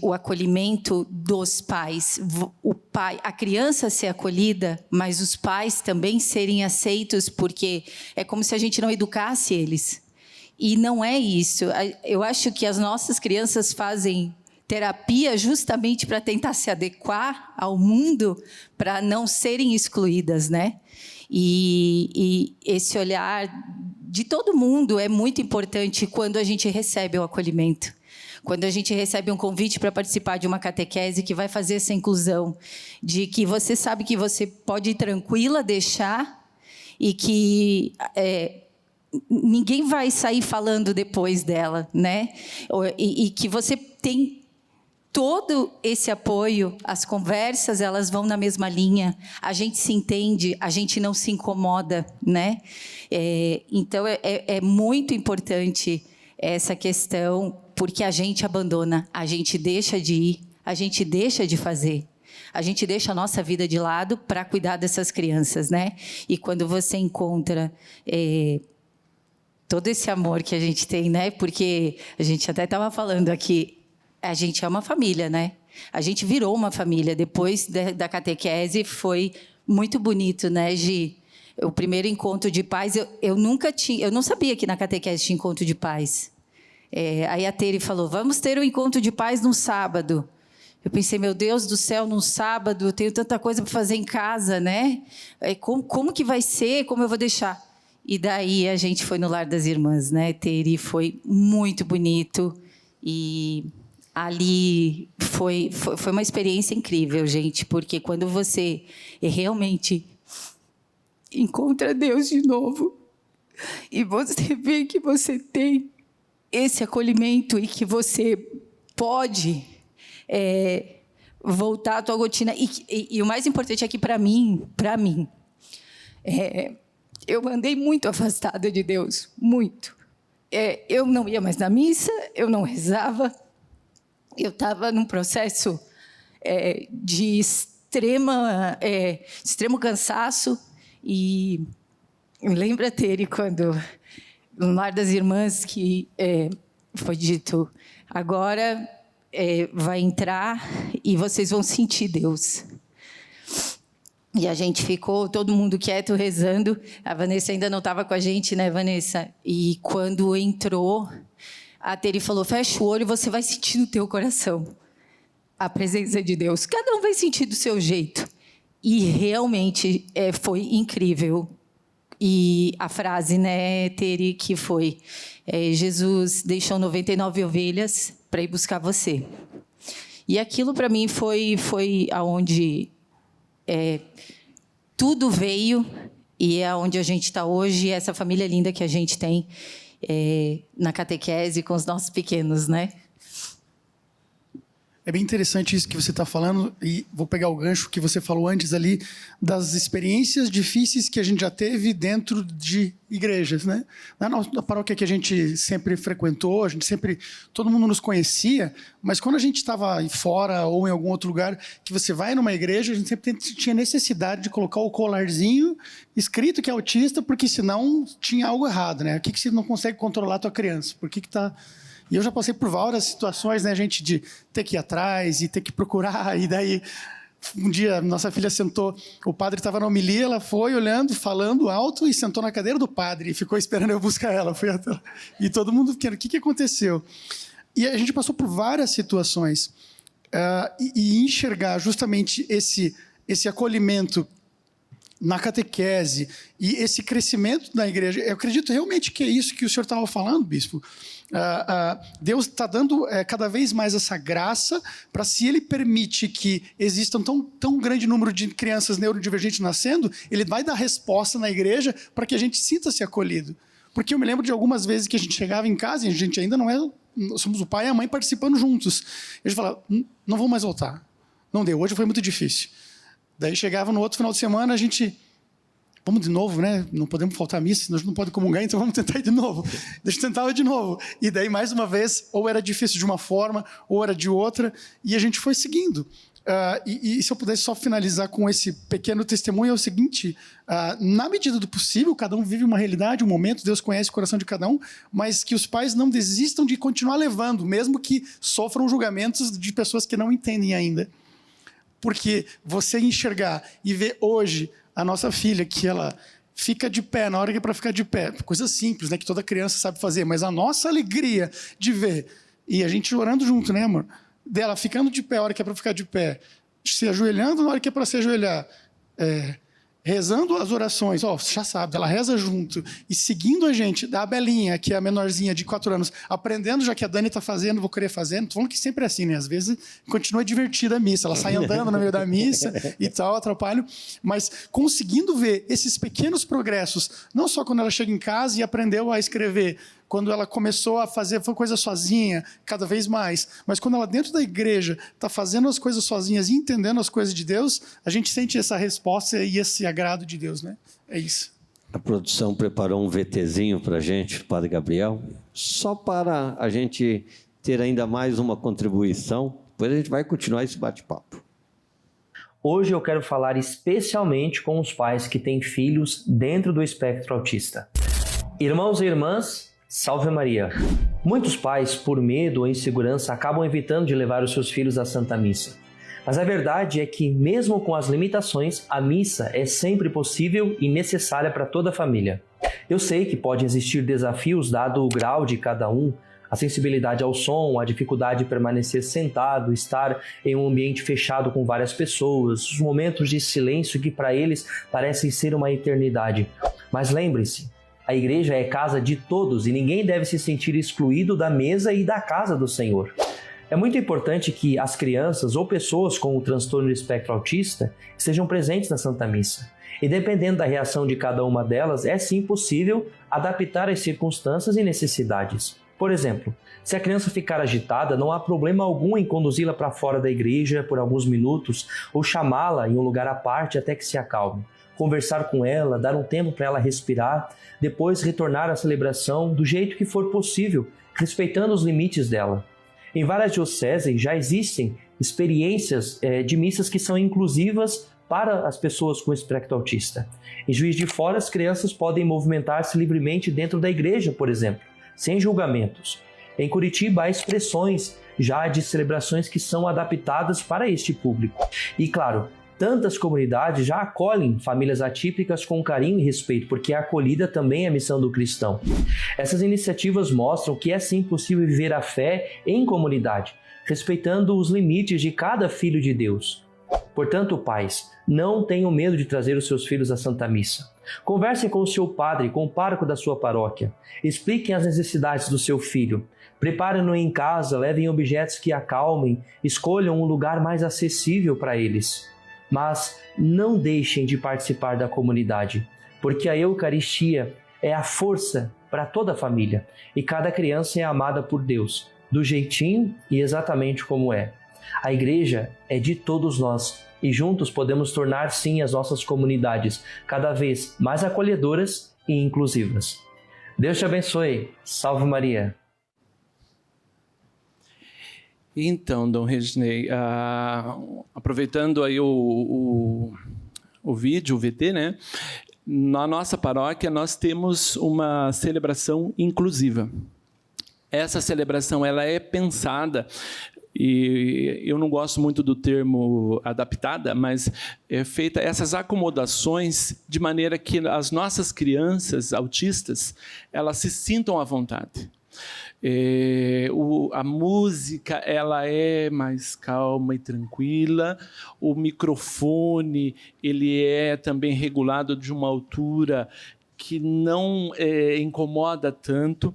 o acolhimento dos pais. A criança ser acolhida, mas os pais também serem aceitos, porque é como se a gente não educasse eles. E não é isso. Eu acho que as nossas crianças fazem terapia justamente para tentar se adequar ao mundo, para não serem excluídas, né? E esse olhar de todo mundo é muito importante quando a gente recebe o acolhimento. Quando a gente recebe um convite para participar de uma catequese que vai fazer essa inclusão, de que você sabe que você pode ir tranquila, deixar, e que ninguém vai sair falando depois dela, né? E que você tem todo esse apoio, as conversas, elas vão na mesma linha, a gente se entende, a gente não se incomoda, né? Então, é muito importante essa questão, porque a gente abandona, a gente deixa de ir, a gente deixa de fazer. A gente deixa a nossa vida de lado para cuidar dessas crianças, né? E quando você encontra todo esse amor que a gente tem, né? Porque a gente até estava falando aqui, a gente é uma família, né? A gente virou uma família. Depois da catequese, foi muito bonito, né, Gi? O primeiro encontro de pais, eu não sabia que na catequese tinha encontro de pais. Aí a Tere falou, vamos ter um encontro de pais no sábado. Eu pensei, meu Deus do céu, num sábado, eu tenho tanta coisa para fazer em casa, né? Como que vai ser? Como eu vou deixar? E daí a gente foi no Lar das Irmãs, né, Tere? Foi muito bonito. E ali foi uma experiência incrível, gente, porque quando você realmente encontra Deus de novo e você vê que você tem esse acolhimento e que você pode voltar à tua rotina. E o mais importante aqui para mim, eu andei muito afastada de Deus, muito. Eu não ia mais na missa, eu não rezava, eu estava num processo de extremo cansaço. E lembra, Tere, quando no Lar das Irmãs que foi dito, agora vai entrar e vocês vão sentir Deus. E a gente ficou, todo mundo quieto, rezando. A Vanessa ainda não estava com a gente, né, Vanessa? E quando entrou, a Tere falou, fecha o olho e você vai sentir no teu coração a presença de Deus. Cada um vai sentir do seu jeito. E realmente foi incrível. E a frase, né, Tere, que foi, Jesus deixou 99 ovelhas para ir buscar você. E aquilo, para mim, foi aonde tudo veio, e é onde a gente está hoje, essa família linda que a gente tem na catequese com os nossos pequenos, né? É bem interessante isso que você está falando, e vou pegar o gancho que você falou antes ali, das experiências difíceis que a gente já teve dentro de igrejas, né? Na paróquia que a gente sempre frequentou, todo mundo nos conhecia, mas quando a gente estava fora ou em algum outro lugar, que você vai numa igreja, a gente sempre tinha necessidade de colocar o colarzinho escrito que é autista, porque senão tinha algo errado, né? O que você não consegue controlar a tua criança? Por que está... E eu já passei por várias situações, né, gente, de ter que ir atrás e ter que procurar. E daí, um dia, nossa filha sentou, o padre estava na homilia, ela foi olhando, falando alto e sentou na cadeira do padre e ficou esperando eu buscar ela. E todo mundo fiquando, o que aconteceu? E a gente passou por várias situações. E enxergar justamente esse acolhimento na catequese e esse crescimento na igreja, eu acredito realmente que é isso que o senhor estava falando, bispo. Deus está dando cada vez mais essa graça para, se Ele permite que existam tão grande número de crianças neurodivergentes nascendo, Ele vai dar resposta na igreja para que a gente sinta-se acolhido. Porque eu me lembro de algumas vezes que a gente chegava em casa e a gente ainda não somos o pai e a mãe participando juntos. E a gente falava, não vou mais voltar. Não deu, hoje foi muito difícil. Daí chegava no outro final de semana, a gente... Vamos de novo, né? Não podemos faltar à missa, senão a gente não pode comungar, então vamos tentar ir de novo. A gente tentava de novo. E daí, mais uma vez, ou era difícil de uma forma, ou era de outra, e a gente foi seguindo. E se eu pudesse só finalizar com esse pequeno testemunho, é o seguinte, na medida do possível, cada um vive uma realidade, um momento, Deus conhece o coração de cada um, mas que os pais não desistam de continuar levando, mesmo que sofram julgamentos de pessoas que não entendem ainda. Porque você enxergar e ver hoje a nossa filha, que ela fica de pé na hora que é para ficar de pé, coisa simples, né, que toda criança sabe fazer, mas a nossa alegria de ver, e a gente orando junto, né, amor? Dela ficando de pé na hora que é para ficar de pé, se ajoelhando na hora que é para se ajoelhar, rezando as orações, você já sabe, ela reza junto, e seguindo a gente, da Belinha, que é a menorzinha de 4 anos, aprendendo já que a Dani está fazendo, vou querer fazer, não estou falando que sempre é assim, né? Às vezes continua divertida a missa, ela sai andando no meio da missa e tal, atrapalho, mas conseguindo ver esses pequenos progressos, não só quando ela chega em casa e aprendeu a escrever, quando ela começou a fazer coisa sozinha, cada vez mais, mas quando ela dentro da igreja está fazendo as coisas sozinhas e entendendo as coisas de Deus, a gente sente essa resposta e esse agrado de Deus, né? É isso. A produção preparou um VTzinho para a gente, Padre Gabriel, só para a gente ter ainda mais uma contribuição, depois a gente vai continuar esse bate-papo. Hoje eu quero falar especialmente com os pais que têm filhos dentro do espectro autista. Irmãos e irmãs, salve Maria! Muitos pais, por medo ou insegurança, acabam evitando de levar os seus filhos à Santa Missa. Mas a verdade é que, mesmo com as limitações, a missa é sempre possível e necessária para toda a família. Eu sei que podem existir desafios dado o grau de cada um, a sensibilidade ao som, a dificuldade de permanecer sentado, estar em um ambiente fechado com várias pessoas, os momentos de silêncio que para eles parecem ser uma eternidade. Mas lembre-se, a igreja é casa de todos e ninguém deve se sentir excluído da mesa e da casa do Senhor. É muito importante que as crianças ou pessoas com o transtorno do espectro autista estejam presentes na Santa Missa. E dependendo da reação de cada uma delas, é sim possível adaptar as circunstâncias e necessidades. Por exemplo, se a criança ficar agitada, não há problema algum em conduzi-la para fora da igreja por alguns minutos ou chamá-la em um lugar à parte até que se acalme. Conversar com ela, dar um tempo para ela respirar, depois retornar à celebração do jeito que for possível, respeitando os limites dela. Em várias dioceses já existem experiências de missas que são inclusivas para as pessoas com espectro autista. Em Juiz de Fora, as crianças podem movimentar-se livremente dentro da igreja, por exemplo, sem julgamentos. Em Curitiba, há expressões já de celebrações que são adaptadas para este público. E claro, tantas comunidades já acolhem famílias atípicas com carinho e respeito, porque a acolhida também é a missão do cristão. Essas iniciativas mostram que é sim possível viver a fé em comunidade, respeitando os limites de cada filho de Deus. Portanto, pais, não tenham medo de trazer os seus filhos à Santa Missa. Conversem com o seu padre, com o pároco da sua paróquia. Expliquem as necessidades do seu filho. Preparem-no em casa, levem objetos que acalmem, escolham um lugar mais acessível para eles. Mas não deixem de participar da comunidade, porque a Eucaristia é a força para toda a família e cada criança é amada por Deus, do jeitinho e exatamente como é. A igreja é de todos nós e juntos podemos tornar sim as nossas comunidades cada vez mais acolhedoras e inclusivas. Deus te abençoe. Salve Maria. Então, Dom Reginei, aproveitando aí o vídeo, o VT, né? Na nossa paróquia nós temos uma celebração inclusiva. Essa celebração ela é pensada, e eu não gosto muito do termo adaptada, mas é feita essas acomodações de maneira que as nossas crianças autistas elas se sintam à vontade. A música ela é mais calma e tranquila, o microfone ele é também regulado de uma altura que não incomoda tanto.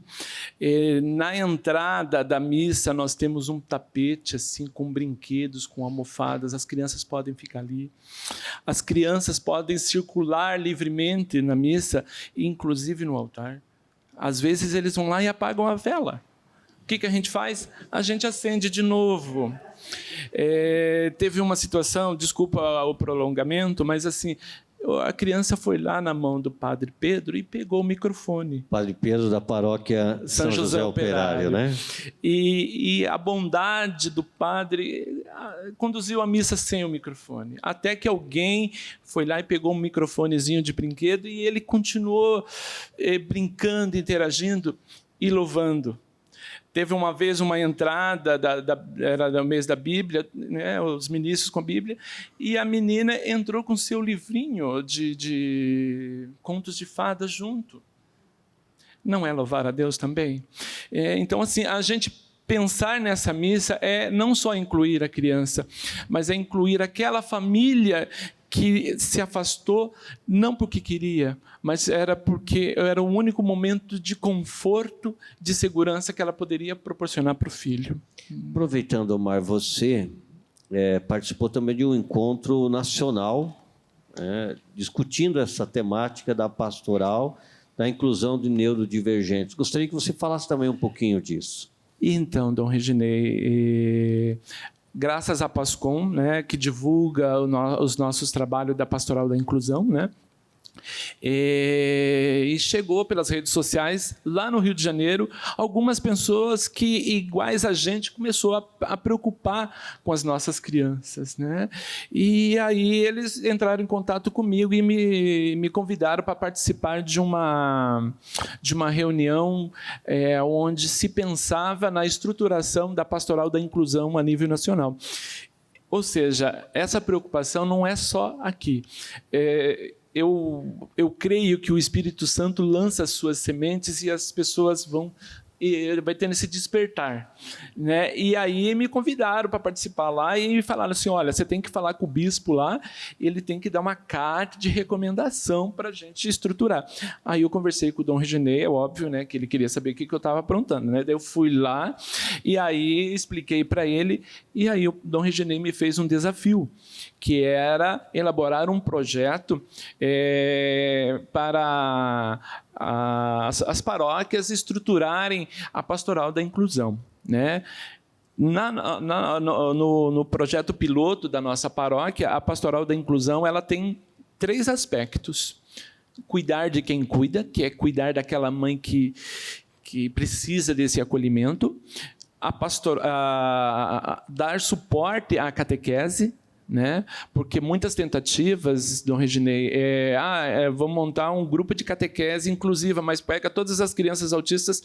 Na entrada da missa nós temos um tapete assim com brinquedos, com almofadas, as crianças podem ficar ali. As crianças podem circular livremente na missa, inclusive no altar. Às vezes eles vão lá e apagam a vela. O que a gente faz? A gente acende de novo. Teve uma situação, desculpa o prolongamento, mas assim, a criança foi lá na mão do Padre Pedro e pegou o microfone. Padre Pedro da paróquia São José Operário, né? E a bondade do padre conduziu a missa sem o microfone. Até que alguém foi lá e pegou um microfonezinho de brinquedo e ele continuou brincando, interagindo e louvando. Teve uma vez uma entrada, era do mês da Bíblia, né, os ministros com a Bíblia, e a menina entrou com seu livrinho de contos de fadas junto. Não é louvar a Deus também? Então, assim, a gente pensar nessa missa é não só incluir a criança, mas é incluir aquela família que se afastou não porque queria, mas era porque era o único momento de conforto, de segurança que ela poderia proporcionar para o filho. Aproveitando, Omar, você participou também de um encontro nacional, discutindo essa temática da pastoral, da inclusão de neurodivergentes. Gostaria que você falasse também um pouquinho disso. Então, Dom Reginei, graças à PASCOM, né, que divulga os nossos trabalhos da Pastoral da Inclusão, né, e chegou pelas redes sociais, lá no Rio de Janeiro, algumas pessoas que, iguais a gente, começou a preocupar com as nossas crianças, né? E aí eles entraram em contato comigo e me convidaram para participar de uma reunião onde se pensava na estruturação da Pastoral da Inclusão a nível nacional. Ou seja, essa preocupação não é só aqui. Eu creio que o Espírito Santo lança as suas sementes e as pessoas vai tendo esse despertar, né? E aí me convidaram para participar lá e me falaram assim, olha, você tem que falar com o bispo lá, ele tem que dar uma carta de recomendação para a gente estruturar. Aí eu conversei com o Dom Reginei, é óbvio, né, que ele queria saber o que eu estava aprontando, né? Daí eu fui lá e aí expliquei para ele, e aí o Dom Reginei me fez um desafio, que era elaborar um projeto para as paróquias estruturarem a pastoral da inclusão, né? No projeto piloto da nossa paróquia, a pastoral da inclusão ela tem 3 aspectos. Cuidar de quem cuida, que é cuidar daquela mãe que precisa desse acolhimento. Dar suporte à catequese, né? Porque muitas tentativas, Dom Reginei, vamos montar um grupo de catequese inclusiva, mas pega todas as crianças autistas.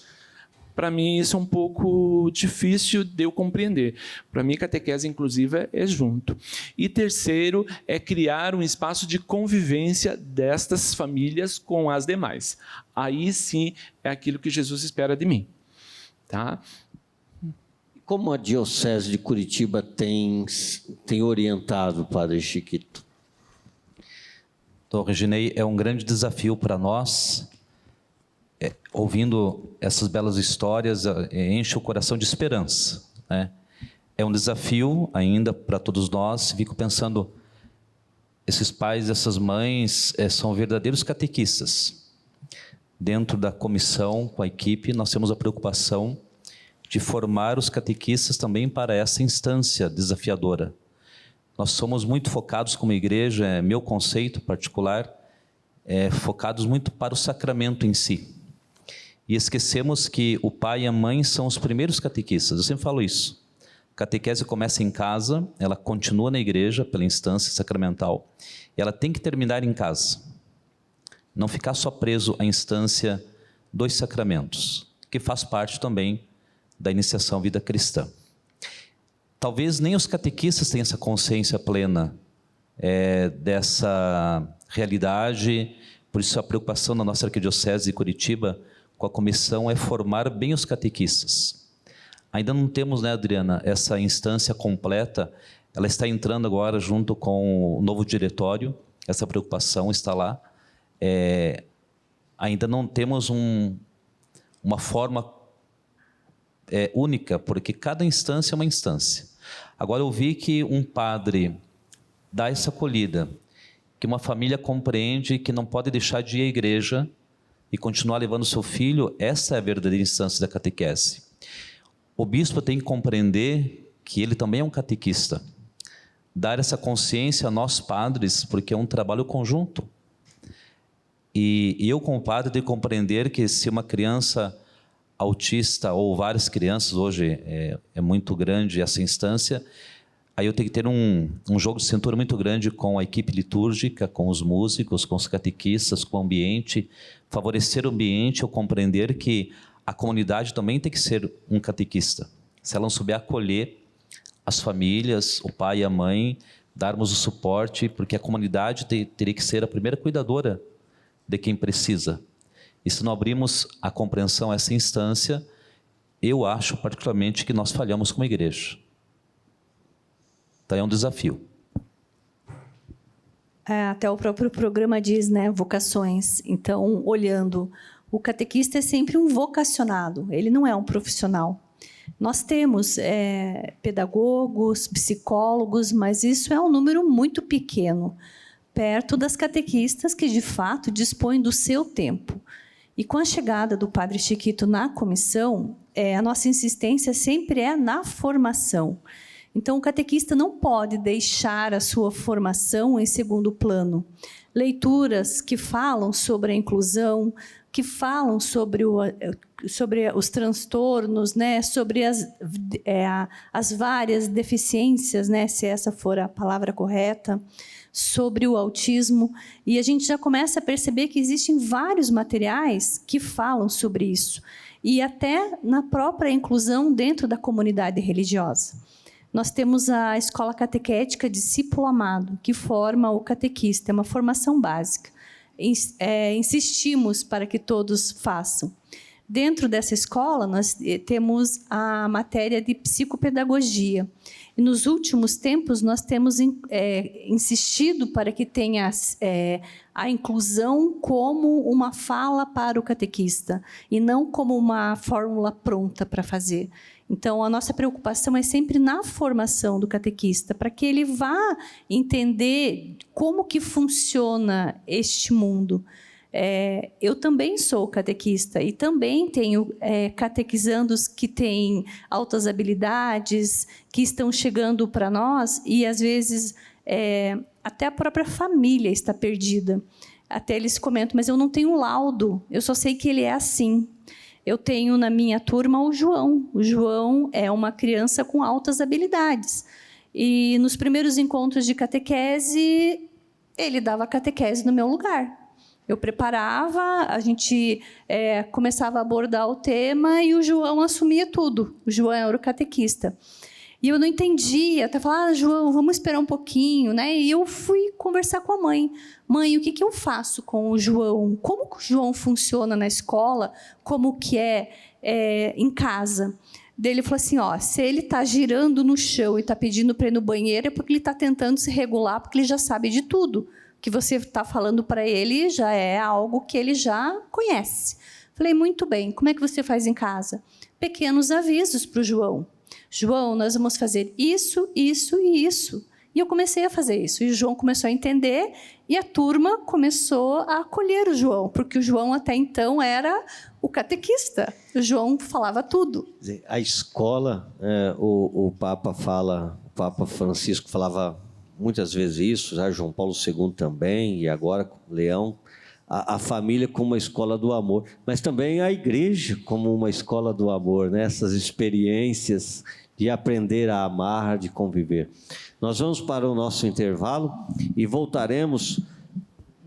Para mim, isso é um pouco difícil de eu compreender. Para mim, catequese inclusiva é junto. E terceiro, é criar um espaço de convivência destas famílias com as demais. Aí sim é aquilo que Jesus espera de mim. Tá? Como a Diocese de Curitiba tem orientado o Padre Chiquito? Dom Reginei, é um grande desafio para nós. Ouvindo essas belas histórias, enche o coração de esperança, né? É um desafio ainda para todos nós. Fico pensando, esses pais, essas mães são verdadeiros catequistas. Dentro da comissão, com a equipe, nós temos a preocupação de formar os catequistas também para essa instância desafiadora. Nós somos muito focados como igreja, meu conceito particular, focados muito para o sacramento em si. E esquecemos que o pai e a mãe são os primeiros catequistas. Eu sempre falo isso. A catequese começa em casa, ela continua na igreja pela instância sacramental. E ela tem que terminar em casa. Não ficar só preso à instância dos sacramentos, que faz parte também da iniciação à vida cristã. Talvez nem os catequistas tenham essa consciência plena dessa realidade, por isso a preocupação na nossa arquidiocese de Curitiba com a comissão é formar bem os catequistas. Ainda não temos, né, Adriana, essa instância completa, ela está entrando agora junto com o novo diretório, essa preocupação está lá. Ainda não temos uma forma única, porque cada instância é uma instância. Agora eu vi que um padre dá essa acolhida, que uma família compreende que não pode deixar de ir à igreja e continuar levando seu filho, essa é a verdadeira instância da catequese. O bispo tem que compreender que ele também é um catequista. Dar essa consciência a nós padres, porque é um trabalho conjunto. E eu, como padre, tenho que compreender que se uma criança autista, ou várias crianças, hoje é muito grande essa instância, aí eu tenho que ter um jogo de cintura muito grande com a equipe litúrgica, com os músicos, com os catequistas, com o ambiente, favorecer o ambiente, eu compreender que a comunidade também tem que ser um catequista. Se ela não souber acolher as famílias, o pai e a mãe, darmos o suporte, porque a comunidade teria que ser a primeira cuidadora de quem precisa. E se não abrimos a compreensão a essa instância, eu acho particularmente que nós falhamos como igreja. Então é um desafio. Até o próprio programa diz, né, vocações. Então, olhando, o catequista é sempre um vocacionado, ele não é um profissional. Nós temos pedagogos, psicólogos, mas isso é um número muito pequeno, perto das catequistas que, de fato, dispõem do seu tempo. E com a chegada do Padre Chiquito na comissão, a nossa insistência sempre é na formação. Então, o catequista não pode deixar a sua formação em segundo plano. Leituras que falam sobre a inclusão, que falam sobre os transtornos, né, sobre as várias deficiências, né, se essa for a palavra correta, sobre o autismo. E a gente já começa a perceber que existem vários materiais que falam sobre isso. E até na própria inclusão dentro da comunidade religiosa. Nós temos a Escola Catequética Discípulo Amado, que forma o catequista, é uma formação básica. Insistimos para que todos façam. Dentro dessa escola, nós temos a matéria de psicopedagogia. E nos últimos tempos, nós temos insistido para que tenha a inclusão como uma fala para o catequista, e não como uma fórmula pronta para fazer. Então, a nossa preocupação é sempre na formação do catequista, para que ele vá entender como que funciona este mundo. Eu também sou catequista e também tenho catequizandos que têm altas habilidades, que estão chegando para nós e, às vezes, até a própria família está perdida. Até eles comentam, mas eu não tenho laudo, eu só sei que ele é assim. Eu tenho na minha turma o João. O João é uma criança com altas habilidades. E nos primeiros encontros de catequese, ele dava catequese no meu lugar. Eu preparava, a gente começava a abordar o tema e o João assumia tudo. O João era o catequista. E eu não entendia, até falar, João, vamos esperar um pouquinho, né? E eu fui conversar com a mãe. Mãe, o que eu faço com o João? Como que o João funciona na escola? Como que é em casa? Daí ele falou assim, se ele está girando no chão e está pedindo para ir no banheiro, é porque ele está tentando se regular, porque ele já sabe de tudo. O que você está falando para ele já é algo que ele já conhece. Falei, muito bem, como é que você faz em casa? Pequenos avisos para o João. João, nós vamos fazer isso, isso e isso. E eu comecei a fazer isso. E o João começou a entender e a turma começou a acolher o João, porque o João até então era o catequista. O João falava tudo. A escola, o Papa Francisco falava muitas vezes isso, já João Paulo II também, e agora Leão, a família como uma escola do amor, mas também a igreja como uma escola do amor, né? Essas experiências de aprender a amar, de conviver. Nós vamos para o nosso intervalo e voltaremos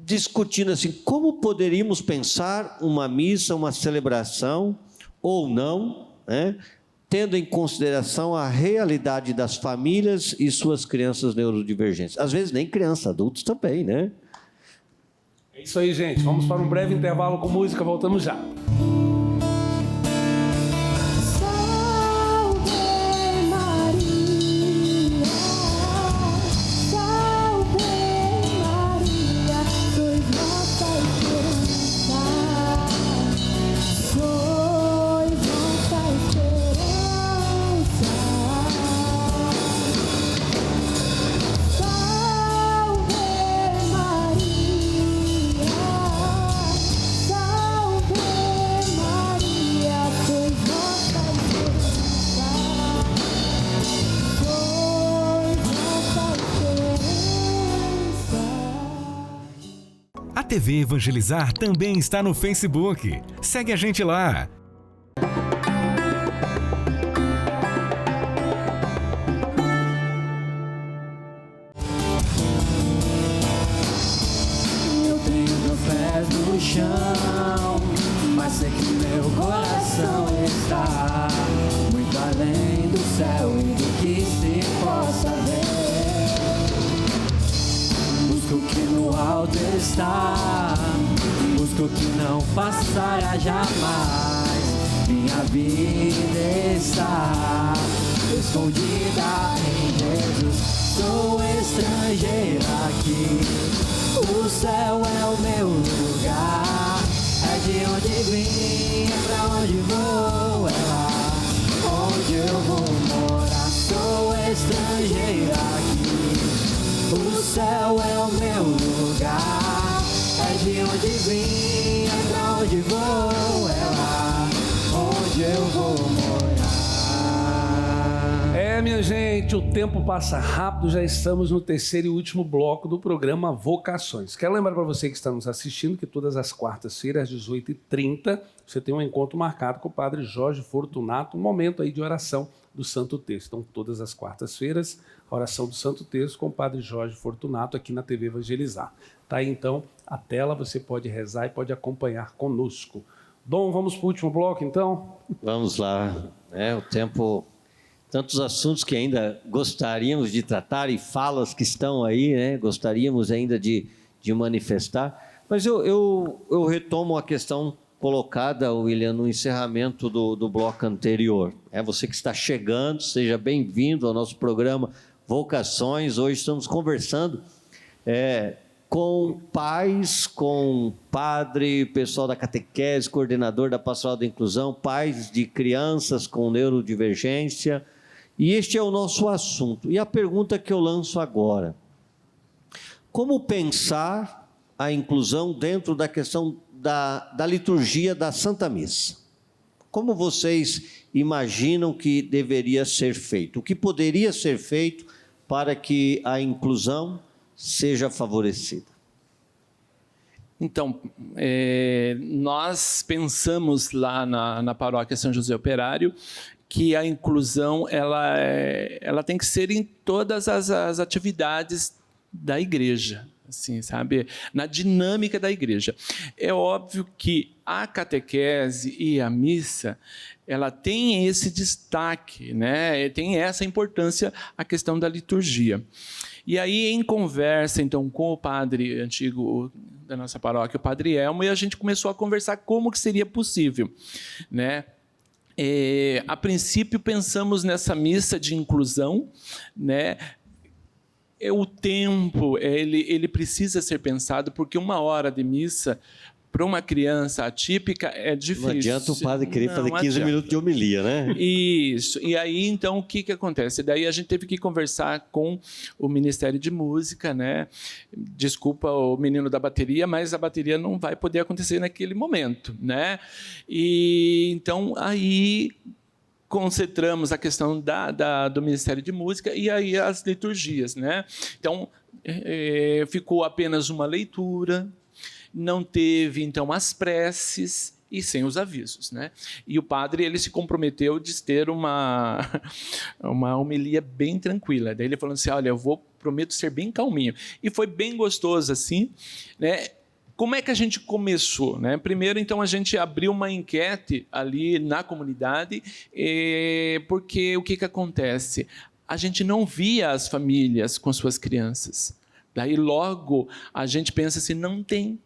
discutindo assim, como poderíamos pensar uma missa, uma celebração, ou não, né? Tendo em consideração a realidade das famílias e suas crianças neurodivergentes. Às vezes nem criança, adultos também, né? É isso aí, gente. Vamos para um breve intervalo com música, voltamos já. TV Evangelizar também está no Facebook. Segue a gente lá. Eu tenho meus pés no chão, mas sei que meu coração está muito além do céu e do que se possa ver. Busco o que no alto está, busco o que não passará jamais. Minha vida está escondida em Jesus. Sou estrangeira aqui, o céu é o meu lugar. É de onde vim, é pra onde vou, é lá onde eu vou morar. Sou estrangeira aqui, o céu é o meu lugar. É de onde vim, é pra onde vou, é lá onde eu vou morar. Minha gente, o tempo passa rápido, já estamos no terceiro e último bloco do programa Vocações. Quero lembrar para você que está nos assistindo que todas as quartas-feiras, às 18h30, você tem um encontro marcado com o Padre Jorge Fortunato, um momento aí de oração do Santo Texto. Então, todas as quartas-feiras, a oração do Santo Texto com o Padre Jorge Fortunato aqui na TV Evangelizar. Tá aí, então, a tela, você pode rezar e pode acompanhar conosco. Dom, vamos para o último bloco, então? Vamos lá. O tempo... Tantos assuntos que ainda gostaríamos de tratar e falas que estão aí, né? Gostaríamos ainda de manifestar. Mas eu retomo a questão colocada, William, no encerramento do bloco anterior. Você que está chegando, seja bem-vindo ao nosso programa Vocações. Hoje estamos conversando com pais, com padre, pessoal da catequese, coordenador da Pastoral da Inclusão, pais de crianças com neurodivergência. E este é o nosso assunto. E a pergunta que eu lanço agora: como pensar a inclusão dentro da questão da liturgia da Santa Missa? Como vocês imaginam que deveria ser feito? O que poderia ser feito para que a inclusão seja favorecida? Então, nós pensamos lá na paróquia São José Operário que a inclusão ela tem que ser em todas as atividades da igreja, assim, sabe? Na dinâmica da igreja. É óbvio que a catequese e a missa, ela tem esse destaque, né? Tem essa importância a questão da liturgia. E aí, em conversa, então, com o padre antigo da nossa paróquia, o padre Elmo, e a gente começou a conversar como que seria possível, né? A princípio, pensamos nessa missa de inclusão, né? O tempo, ele precisa ser pensado, porque 1 hora de missa, para uma criança atípica, é difícil. Não adianta o padre querer fazer 15 minutos de homilia, né? Isso. E aí, então, o que acontece? Daí a gente teve que conversar com o Ministério de Música, né? Desculpa o menino da bateria, mas a bateria não vai poder acontecer naquele momento, né? E então, aí concentramos a questão do Ministério de Música e aí as liturgias, né? Então, ficou apenas uma leitura, não teve, então, as preces e sem os avisos, né? E o padre, ele se comprometeu de ter uma homilia bem tranquila. Daí ele falou assim, olha, prometo ser bem calminho. E foi bem gostoso, assim, né? Como é que a gente começou, né? Primeiro, então, a gente abriu uma enquete ali na comunidade, porque o que acontece? A gente não via as famílias com suas crianças. Daí, logo, a gente pensa assim, não tem,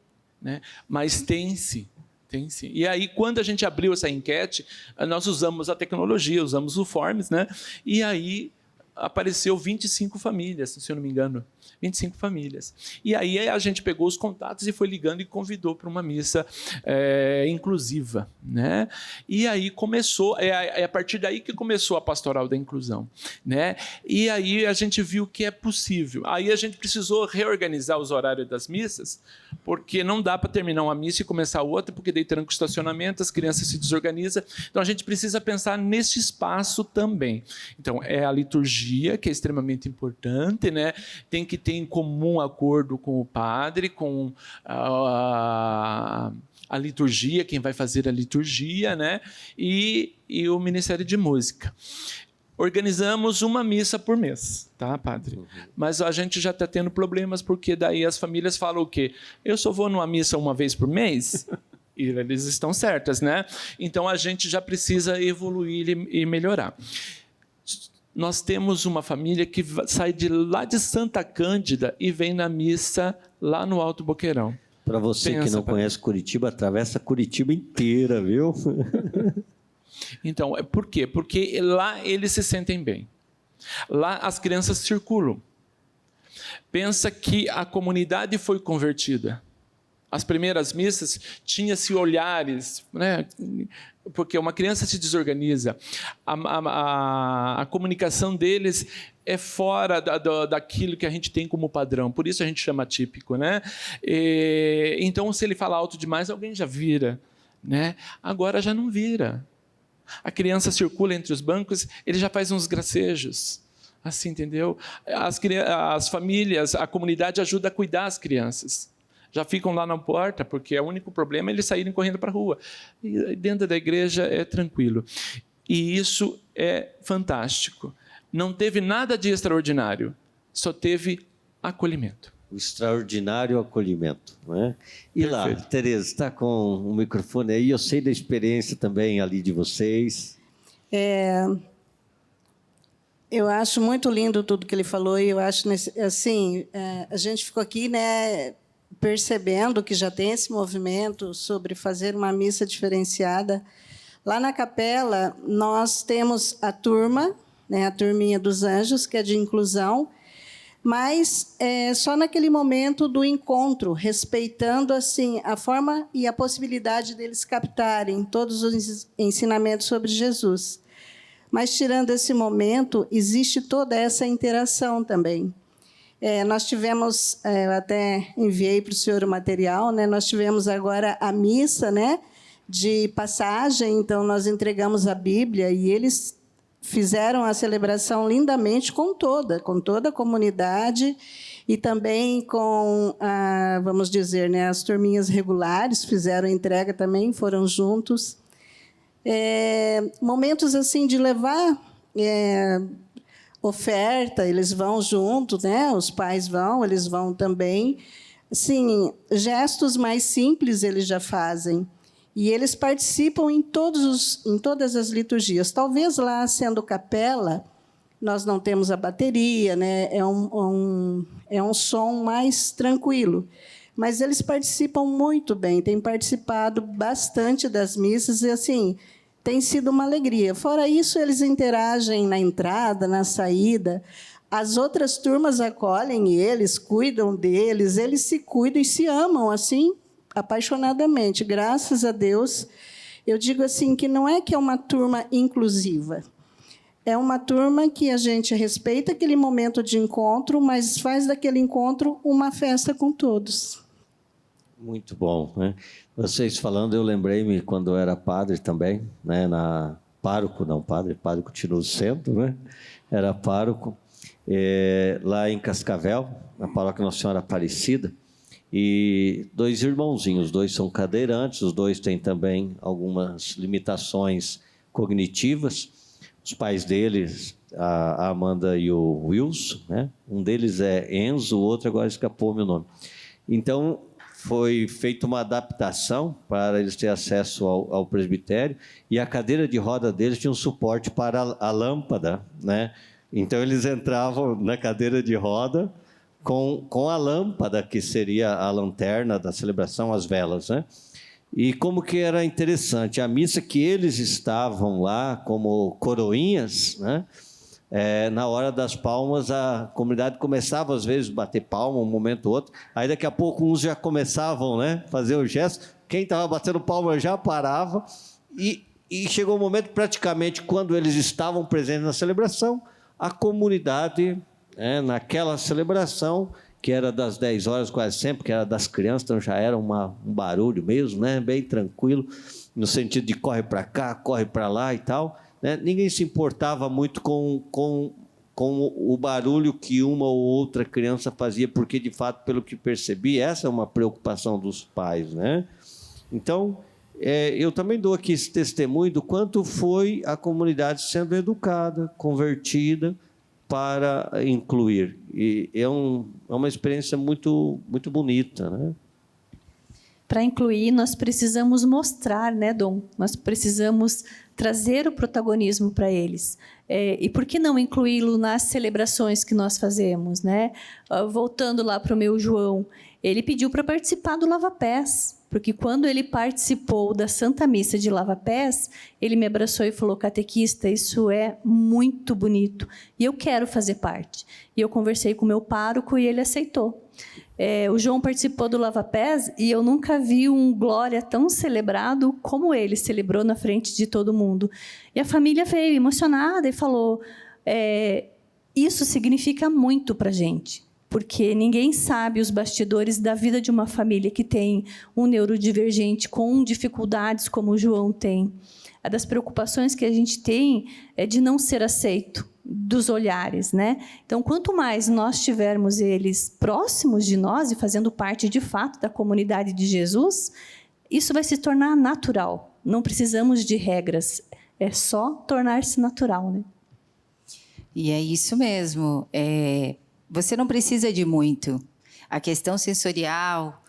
né? Mas tem sim. Tem sim. E aí, quando a gente abriu essa enquete, nós usamos a tecnologia, usamos o Forms, né? E aí apareceu 25 famílias, se eu não me engano. 25 famílias. E aí a gente pegou os contatos e foi ligando e convidou para uma missa inclusiva, né? E aí começou, a partir daí que começou a pastoral da inclusão, né? E aí a gente viu que é possível. Aí a gente precisou reorganizar os horários das missas, porque não dá para terminar uma missa e começar outra, porque daí tranca o estacionamento, as crianças se desorganizam. Então a gente precisa pensar nesse espaço também. Então é a liturgia liturgia, que é extremamente importante, né? Tem que ter em comum acordo com o padre, com a liturgia, quem vai fazer a liturgia, né? E o Ministério de Música. Organizamos uma missa por mês, tá, padre? Mas a gente já está tendo problemas, porque daí as famílias falam o quê? Eu só vou numa missa uma vez por mês? E eles estão certas, né? Então a gente já precisa evoluir e melhorar. Nós temos uma família que sai de lá de Santa Cândida e vem na missa lá no Alto Boqueirão. Para você que não conhece Curitiba, atravessa Curitiba inteira, viu? Então, por quê? Porque lá eles se sentem bem. Lá as crianças circulam. Pensa que a comunidade foi convertida. As primeiras missas tinha-se olhares, né? Porque uma criança se desorganiza. A comunicação deles é fora daquilo que a gente tem como padrão. Por isso a gente chama típico, né? Então, se ele fala alto demais, alguém já vira, né? Agora já não vira. A criança circula entre os bancos, ele já faz uns gracejos. Assim, entendeu? As famílias, a comunidade ajuda a cuidar das crianças. Já ficam lá na porta, porque o único problema é eles saírem correndo para a rua. E dentro da igreja é tranquilo. E isso é fantástico. Não teve nada de extraordinário, só teve acolhimento. O extraordinário acolhimento, né? E lá, Tereza, está com o microfone aí, eu sei da experiência também ali de vocês. Eu acho muito lindo tudo que ele falou, e eu acho, assim, a gente ficou aqui, né, percebendo que já tem esse movimento sobre fazer uma missa diferenciada. Lá na capela, nós temos a turma, né, a turminha dos anjos, que é de inclusão, mas só naquele momento do encontro, respeitando assim a forma e a possibilidade deles captarem todos os ensinamentos sobre Jesus. Mas, tirando esse momento, existe toda essa interação também. Nós tivemos, eu até enviei para o senhor o material, né? Nós tivemos agora a missa, né, de passagem, então nós entregamos a Bíblia e eles fizeram a celebração lindamente com toda a comunidade e também com, vamos dizer, né, as turminhas regulares fizeram a entrega também, foram juntos. Momentos assim de levar oferta, eles vão junto, né? Os pais vão, eles vão também. Assim, gestos mais simples eles já fazem. E eles participam em todas as liturgias. Talvez lá, sendo capela, nós não temos a bateria, né? É um som mais tranquilo. Mas eles participam muito bem, têm participado bastante das missas e, assim, tem sido uma alegria. Fora isso, eles interagem na entrada, na saída. As outras turmas acolhem eles, cuidam deles, eles se cuidam e se amam, assim, apaixonadamente. Graças a Deus, eu digo assim que não é que é uma turma inclusiva. É uma turma que a gente respeita aquele momento de encontro, mas faz daquele encontro uma festa com todos. Muito bom, né? Vocês falando, eu lembrei-me quando eu era padre também, né? Pároco, não padre continua sendo, né? Era pároco, lá em Cascavel, na paróquia Nossa Senhora Aparecida, e 2 irmãozinhos, os 2 são cadeirantes, os 2 têm também algumas limitações cognitivas. Os pais deles, a Amanda e o Wilson, né? Um deles é Enzo, o outro agora escapou meu nome. Então, foi feita uma adaptação para eles terem acesso ao presbitério, e a cadeira de roda deles tinha um suporte para a lâmpada, né? Então, eles entravam na cadeira de roda com a lâmpada, que seria a lanterna da celebração, as velas, né? E como que era interessante, a missa que eles estavam lá como coroinhas, né? Na hora das palmas, a comunidade começava, às vezes, a bater palma, um momento ou outro, aí daqui a pouco uns já começavam, né, fazer o gesto, quem estava batendo palma já parava, e chegou um momento, praticamente, quando eles estavam presentes na celebração, a comunidade, naquela celebração, que era das 10 horas quase sempre, que era das crianças, então já era um barulho mesmo, né, bem tranquilo, no sentido de corre para cá, corre para lá e tal, né? Ninguém se importava muito com com o barulho que uma ou outra criança fazia, porque, de fato, pelo que percebi, essa é uma preocupação dos pais, né? Então, eu também dou aqui esse testemunho do quanto foi a comunidade sendo educada, convertida para incluir. E é uma experiência muito, muito bonita, né? Para incluir, nós precisamos mostrar, né, Dom? Nós precisamos trazer o protagonismo para eles. E por que não incluí-lo nas celebrações que nós fazemos, né? Voltando lá para o meu João, ele pediu para participar do lava-pés, porque quando ele participou da Santa Missa de lava-pés, ele me abraçou e falou: catequista, isso é muito bonito, e eu quero fazer parte. E eu conversei com o meu pároco e ele aceitou. O João participou do lava-pés e eu nunca vi um glória tão celebrado como ele celebrou na frente de todo mundo. E a família veio emocionada e falou: isso significa muito para a gente, porque ninguém sabe os bastidores da vida de uma família que tem um neurodivergente com dificuldades como o João tem. A das preocupações que a gente tem é de não ser aceito, dos olhares, né? Então, quanto mais nós tivermos eles próximos de nós e fazendo parte, de fato, da comunidade de Jesus, isso vai se tornar natural. Não precisamos de regras, é só tornar-se natural, né? E é isso mesmo. Você não precisa de muito. A questão sensorial,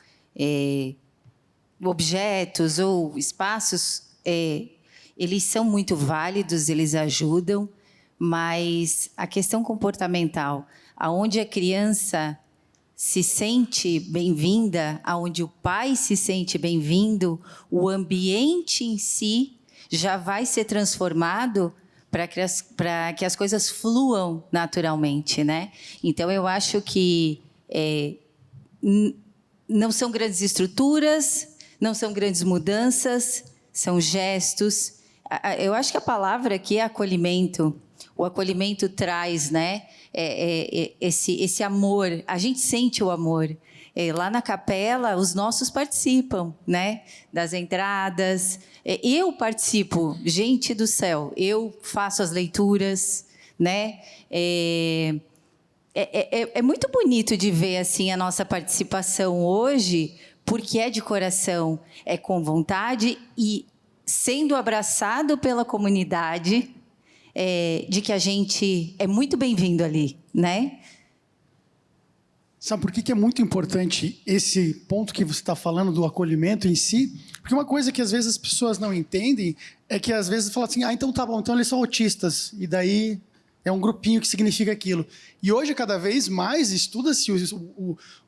objetos ou espaços, eles são muito válidos, eles ajudam, mas a questão comportamental, aonde a criança se sente bem-vinda, aonde o pai se sente bem-vindo, o ambiente em si já vai ser transformado para que as coisas fluam naturalmente, né? Então, eu acho que não são grandes estruturas, não são grandes mudanças, são gestos. Eu acho que a palavra aqui é acolhimento. O acolhimento traz, né, esse amor. A gente sente o amor. Lá na capela, os nossos participam, né, das entradas. Eu participo, gente do céu. Eu faço as leituras, né? É muito bonito de ver assim a nossa participação hoje, porque é de coração, é com vontade e sendo abraçado pela comunidade. De que a gente é muito bem-vindo ali, né? Sabe por que é muito importante esse ponto que você está falando do acolhimento em si? Porque uma coisa que às vezes as pessoas não entendem é que às vezes falam assim: então tá bom, então eles são autistas, e daí é um grupinho que significa aquilo. E hoje, cada vez mais, estuda-se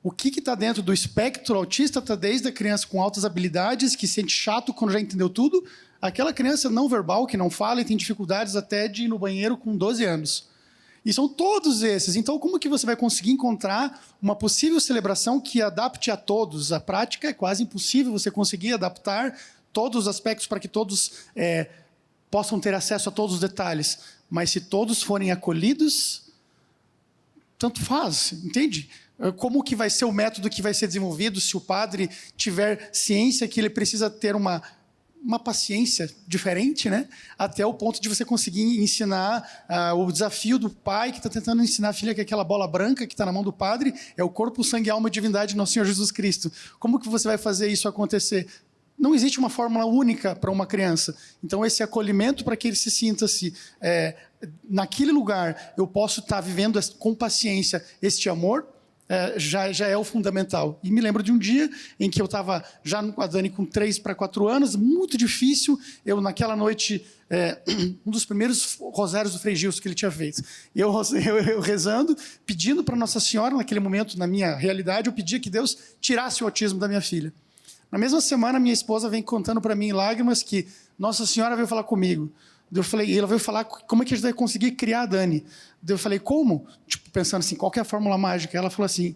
o que está dentro do espectro autista, está desde a criança com altas habilidades, que sente chato quando já entendeu tudo, aquela criança não verbal, que não fala e tem dificuldades até de ir no banheiro com 12 anos. E são todos esses. Então, como que você vai conseguir encontrar uma possível celebração que adapte a todos? A prática é quase impossível você conseguir adaptar todos os aspectos para que todos possam ter acesso a todos os detalhes. Mas se todos forem acolhidos, tanto faz, entende? Como que vai ser o método que vai ser desenvolvido se o padre tiver ciência que ele precisa ter uma paciência diferente, né? Até o ponto de você conseguir ensinar o desafio do pai que está tentando ensinar a filha que aquela bola branca que está na mão do padre é o corpo, sangue, alma e divindade de nosso Senhor Jesus Cristo. Como que você vai fazer isso acontecer? Não existe uma fórmula única para uma criança. Então, esse acolhimento para que ele se sinta-se naquele lugar, eu posso estar vivendo com paciência este amor, já é o fundamental. E me lembro de um dia em que eu estava já com a Dani com 3 para 4 anos, muito difícil. Eu, naquela noite, um dos primeiros rosários do Frei Gilson que ele tinha feito. Eu rezando, pedindo para Nossa Senhora, naquele momento, na minha realidade, eu pedia que Deus tirasse o autismo da minha filha. Na mesma semana, minha esposa vem contando para mim em lágrimas que Nossa Senhora veio falar comigo. Eu falei, ela veio falar como é que a gente vai conseguir criar a Dani. Eu falei, como? Tipo, pensando assim, qual que é a fórmula mágica? Ela falou assim,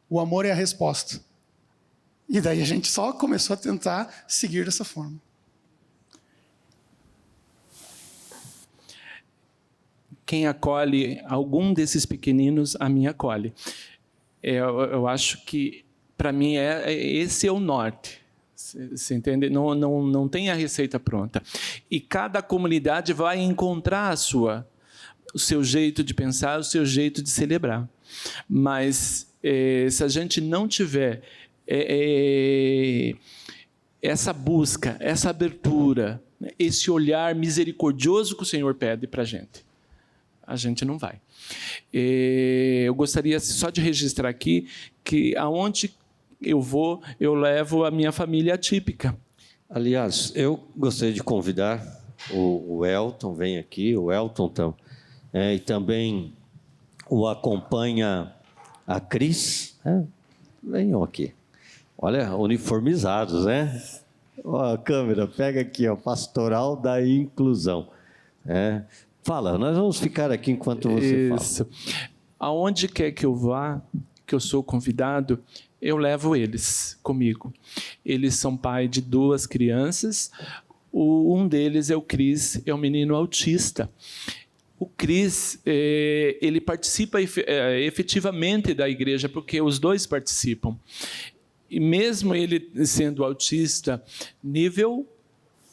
o amor é a resposta. E daí a gente só começou a tentar seguir dessa forma. Quem acolhe algum desses pequeninos, a mim acolhe. Eu acho que, para mim, esse é o norte. Você entende? Não tem a receita pronta. E cada comunidade vai encontrar a sua. o seu jeito de pensar, o seu jeito de celebrar. Mas se a gente não tiver essa busca, essa abertura, esse olhar misericordioso que o Senhor pede para a gente não vai. Eu gostaria só de registrar aqui que aonde eu vou, eu levo a minha família atípica. Aliás, eu gostaria de convidar o Elton, vem aqui, o Elton e também o acompanha a Cris. Venham aqui. Olha, uniformizados, né? Ó, a câmera, pega aqui, ó, Pastoral da Inclusão. Fala, nós vamos ficar aqui enquanto você fala. Aonde quer que eu vá, que eu sou convidado, eu levo eles comigo. Eles são pai de 2 crianças. Um deles é o Cris, é um menino autista. O Cris, ele participa efetivamente da igreja, porque os 2 participam. E mesmo ele sendo autista, nível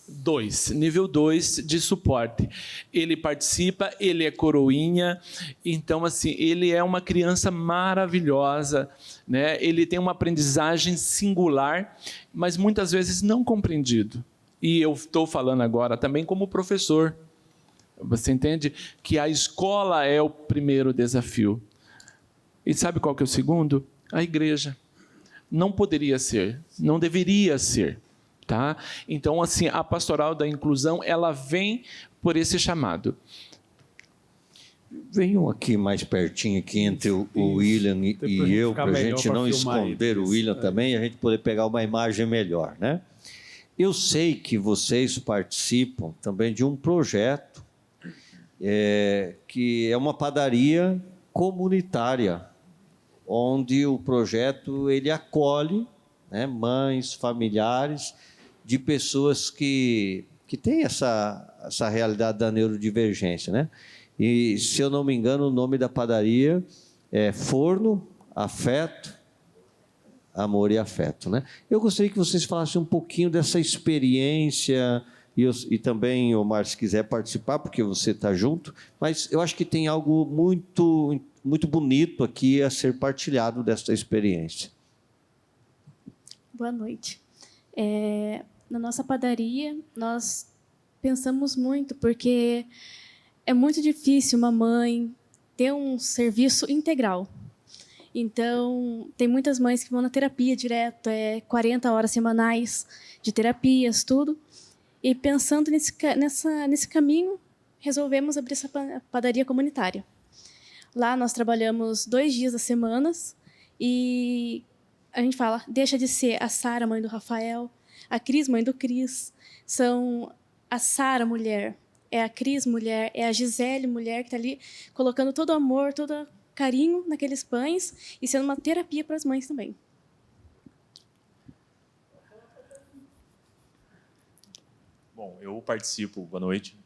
2 de suporte. Ele participa, ele é coroinha, então assim, ele é uma criança maravilhosa, né? Ele tem uma aprendizagem singular, mas muitas vezes não compreendido. E eu estou falando agora também como professor. Você entende que a escola é o primeiro desafio. E sabe qual que é o segundo? A igreja. Não poderia ser, não deveria ser. Tá? Então, assim, a pastoral da inclusão, ela vem por esse chamado. Venham aqui mais pertinho, aqui entre o William e eu, para a gente não esconder o William também, e a gente poder pegar uma imagem melhor, né? Eu sei que vocês participam também de um projeto que é uma padaria comunitária, onde o projeto ele acolhe, né, mães, familiares de pessoas que têm essa realidade da neurodivergência, né? E, se eu não me engano, o nome da padaria é Forno, Afeto, Amor e Afeto, né? Eu gostaria que vocês falassem um pouquinho dessa experiência e também, Omar, se quiser participar, porque você está junto, mas eu acho que tem algo muito, muito bonito aqui a ser partilhado dessa experiência. Boa noite. Na nossa padaria, nós pensamos muito, porque é muito difícil uma mãe ter um serviço integral. Então, tem muitas mães que vão na terapia direto, 40 horas semanais de terapias, tudo. E pensando nesse caminho, resolvemos abrir essa padaria comunitária. Lá nós trabalhamos 2 dias da semana e a gente fala, deixa de ser a Sara, mãe do Rafael, a Cris, mãe do Cris. São a Sara, mulher, é a Cris, mulher, é a Gisele, mulher, que está ali colocando todo o amor, todo o carinho naqueles pães e sendo uma terapia para as mães também. Bom, eu participo, boa noite,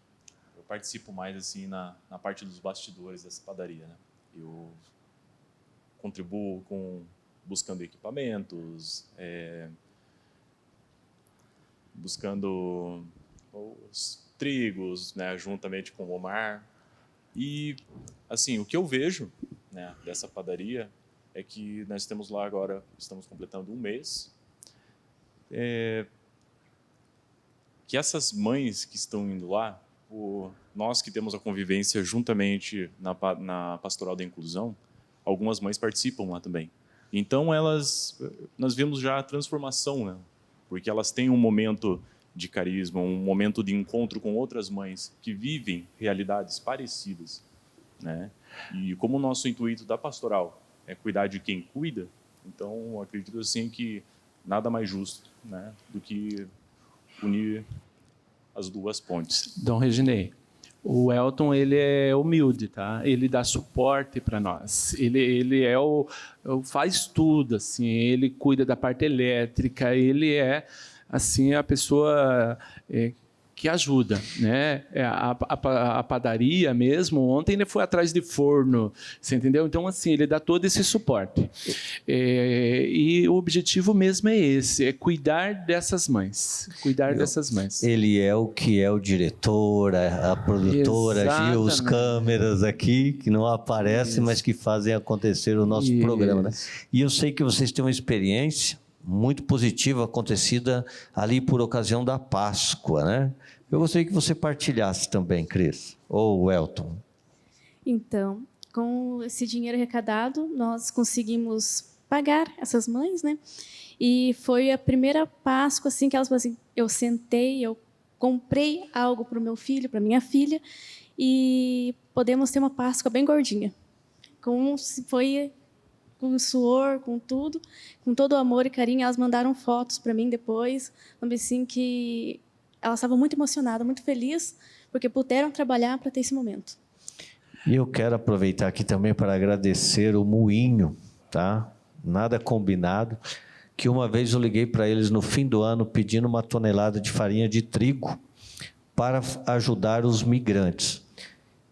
eu participo mais assim na parte dos bastidores dessa padaria, né? Eu contribuo buscando equipamentos, buscando os trigos, né, juntamente com o Omar. E, assim, o que eu vejo, né, dessa padaria é que nós temos lá agora, estamos completando 1 mês, que essas mães que estão indo lá, nós que temos a convivência juntamente na Pastoral da Inclusão, algumas mães participam lá também. Então, nós vemos já a transformação, né? Porque elas têm um momento de carisma, um momento de encontro com outras mães que vivem realidades parecidas, né? E como o nosso intuito da pastoral é cuidar de quem cuida, então, acredito assim que nada mais justo, né, do que unir as 2 pontes. Dom Reginei, o Elton, ele é humilde, tá? Ele dá suporte para nós. Ele faz tudo, assim. Ele cuida da parte elétrica. Ele é, assim, a pessoa que ajuda, né? A padaria mesmo, ontem ele foi atrás de forno, você entendeu? Então, assim, ele dá todo esse suporte. E o objetivo mesmo é esse, é cuidar dessas mães, dessas mães. Ele é o que é o diretor, a produtora, Gil, os câmeras aqui, que não aparecem, mas que fazem acontecer o nosso programa, né? E eu sei que vocês têm uma experiência muito positiva acontecida ali por ocasião da Páscoa, né? Eu gostaria que você partilhasse também, Cris, ou Elton. Então, com esse dinheiro arrecadado, nós conseguimos pagar essas mães, né? E foi a primeira Páscoa assim que elas falaram assim, eu sentei, eu comprei algo para o meu filho, para minha filha, e podemos ter uma Páscoa bem gordinha. Foi com suor, com tudo, com todo o amor e carinho. Elas mandaram fotos para mim depois, assim que elas estavam muito emocionadas, muito felizes, porque puderam trabalhar para ter esse momento. E eu quero aproveitar aqui também para agradecer o Moinho, tá? Nada combinado, que uma vez eu liguei para eles no fim do ano pedindo 1 tonelada de farinha de trigo para ajudar os migrantes.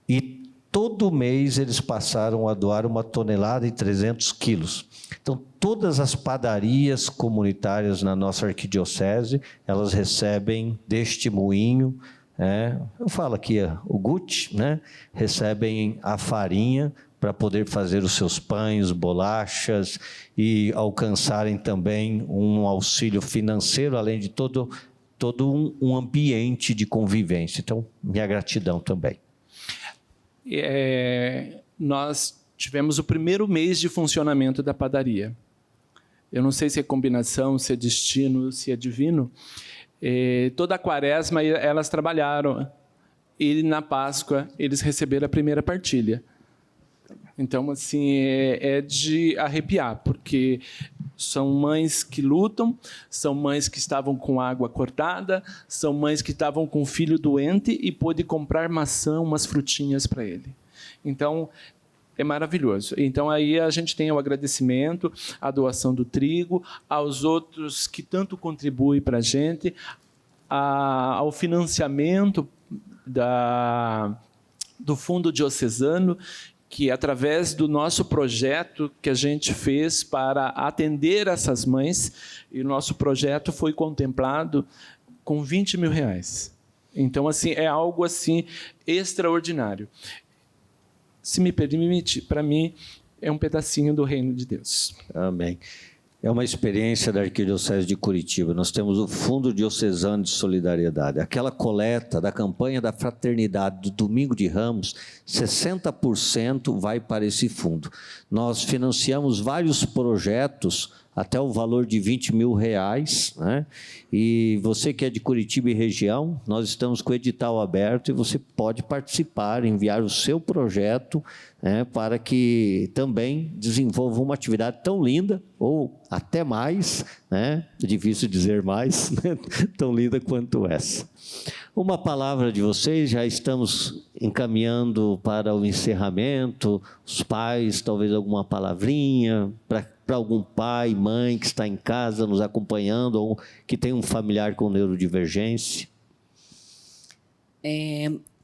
E todo mês eles passaram a doar 1 tonelada e 300 quilos. Então, todas as padarias comunitárias na nossa arquidiocese, elas recebem deste moinho, eu falo aqui, o Gucci, né? Recebem a farinha para poder fazer os seus pães, bolachas e alcançarem também um auxílio financeiro, além de todo um ambiente de convivência. Então, minha gratidão também. Nós tivemos o primeiro mês de funcionamento da padaria. Eu não sei se é combinação, se é destino, se é divino. Toda a quaresma elas trabalharam e na Páscoa eles receberam a primeira partilha. Então, assim, é de arrepiar, porque são mães que lutam, são mães que estavam com água cortada, são mães que estavam com um filho doente e pôde comprar maçã, umas frutinhas para ele. Então, é maravilhoso. Então, aí a gente tem o agradecimento, a doação do trigo, aos outros que tanto contribuem para a gente, ao financiamento do Fundo Diocesano, que através do nosso projeto que a gente fez para atender essas mães, e o nosso projeto foi contemplado com R$20 mil. Então, assim, é algo assim extraordinário. Se me permite, para mim, é um pedacinho do reino de Deus. Amém. É uma experiência da Arquidiocese de Curitiba. Nós temos o Fundo Diocesano de Solidariedade. Aquela coleta da campanha da fraternidade do Domingo de Ramos, 60% vai para esse fundo. Nós financiamos vários projetos até o valor de R$20 mil, né? E você que é de Curitiba e região, nós estamos com o edital aberto e você pode participar, enviar o seu projeto, né, para que também desenvolva uma atividade tão linda, ou até mais, né? É difícil dizer mais, né? Tão linda quanto essa. Uma palavra de vocês, já estamos encaminhando para o encerramento, os pais, talvez alguma palavrinha para algum pai, mãe que está em casa nos acompanhando ou que tem um familiar com neurodivergência?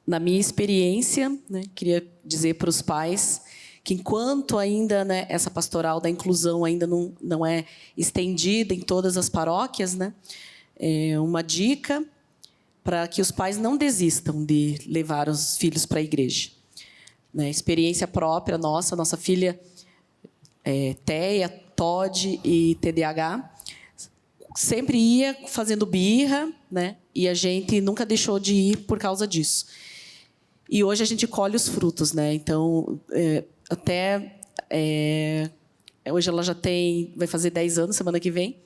Na minha experiência, né, queria dizer para os pais que enquanto ainda, né, essa pastoral da inclusão ainda não é estendida em todas as paróquias, né, uma dica para que os pais não desistam de levar os filhos para a igreja. Né, experiência própria nossa filha TEA, TOD e TDAH, sempre ia fazendo birra, né? E a gente nunca deixou de ir por causa disso. E hoje a gente colhe os frutos, né? Então, hoje ela vai fazer 10 anos, semana que vem,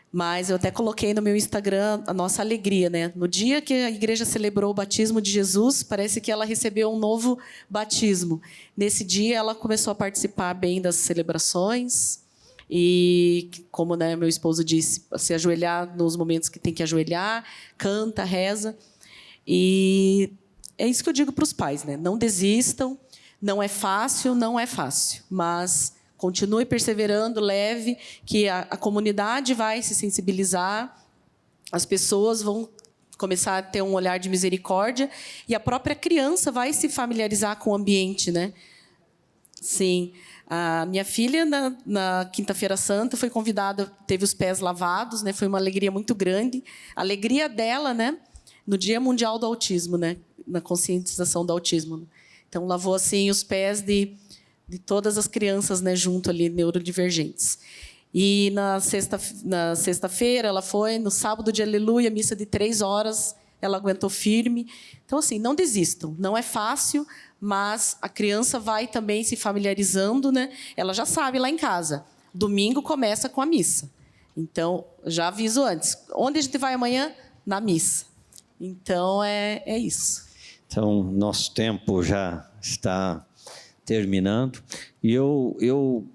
mas eu até coloquei no meu Instagram a nossa alegria, né? No dia que a igreja celebrou o batismo de Jesus, parece que ela recebeu um novo batismo. Nesse dia, ela começou a participar bem das celebrações e, como, né, meu esposo disse, se ajoelhar nos momentos que tem que ajoelhar, canta, reza. E é isso que eu digo para os pais, né? Não desistam, não é fácil, mas continue perseverando, leve, que a comunidade vai se sensibilizar, as pessoas vão começar a ter um olhar de misericórdia, e a própria criança vai se familiarizar com o ambiente, né? Sim. A minha filha, na Quinta-feira Santa, foi convidada, teve os pés lavados, né? Foi uma alegria muito grande. A alegria dela, né? No Dia Mundial do Autismo, né? Na conscientização do autismo. Então, lavou assim os pés de todas as crianças, né? Junto ali, neurodivergentes. E na sexta-feira ela foi, no sábado de Aleluia, missa de 3 horas, ela aguentou firme. Então, assim, não desistam. Não é fácil, mas a criança vai também se familiarizando, né? Ela já sabe lá em casa. Domingo começa com a missa. Então, já aviso antes. Onde a gente vai amanhã? Na missa. Então, é isso. Então, nosso tempo já está terminando. E eu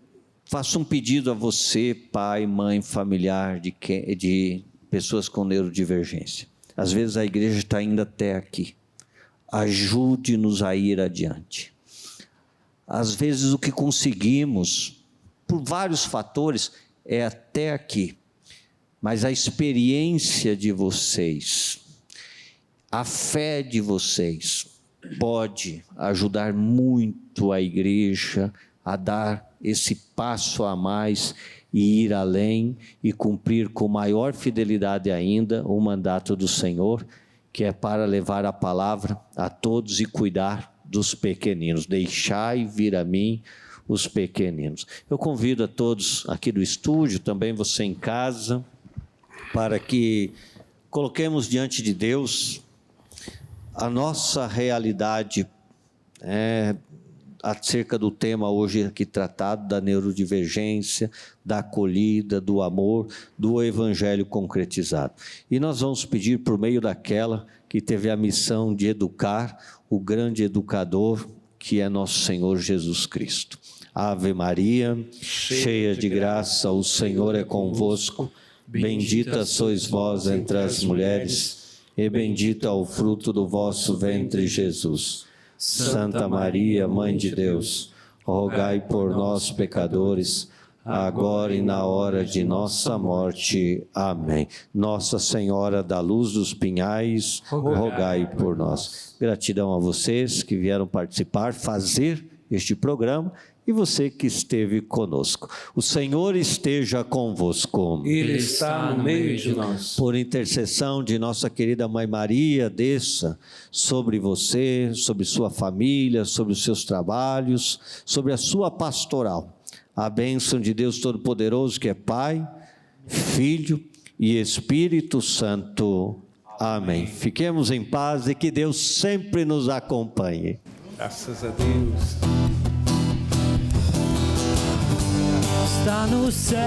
faço um pedido a você, pai, mãe, familiar, de pessoas com neurodivergência. Às vezes a igreja está indo até aqui. Ajude-nos a ir adiante. Às vezes o que conseguimos, por vários fatores, é até aqui. Mas a experiência de vocês, a fé de vocês, pode ajudar muito a igreja a dar esse passo a mais e ir além e cumprir com maior fidelidade ainda o mandato do Senhor, que é para levar a palavra a todos e cuidar dos pequeninos. Deixai vir a mim os pequeninos. Eu convido a todos aqui do estúdio, também você em casa, para que coloquemos diante de Deus a nossa realidade acerca do tema hoje aqui tratado, da neurodivergência, da acolhida, do amor, do evangelho concretizado. E nós vamos pedir por meio daquela que teve a missão de educar, o grande educador, que é nosso Senhor Jesus Cristo. Ave Maria, cheia de graça, o Senhor é convosco, bendita sois vós entre as mulheres, e bendito é o fruto do vosso ventre, Jesus. Santa Maria, Mãe de Deus, rogai por nós, pecadores, agora e na hora de nossa morte. Amém. Nossa Senhora da Luz dos Pinhais, rogai por nós. Gratidão a vocês que vieram participar, fazer este programa, e você que esteve conosco. O Senhor esteja convosco. Ele está no meio de nós. Por intercessão de nossa querida Mãe Maria, desça sobre você, sobre sua família, sobre os seus trabalhos, sobre a sua pastoral. A bênção de Deus Todo-Poderoso, que é Pai, Filho e Espírito Santo. Amém. Fiquemos em paz e que Deus sempre nos acompanhe. Graças a Deus. Está no céu,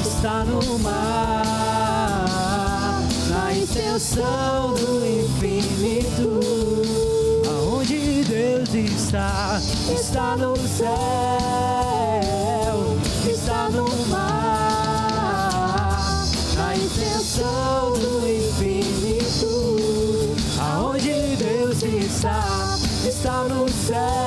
está no mar, na extensão do infinito, aonde Deus está. Está no céu, está no mar, na extensão do infinito, aonde Deus está. Está no céu.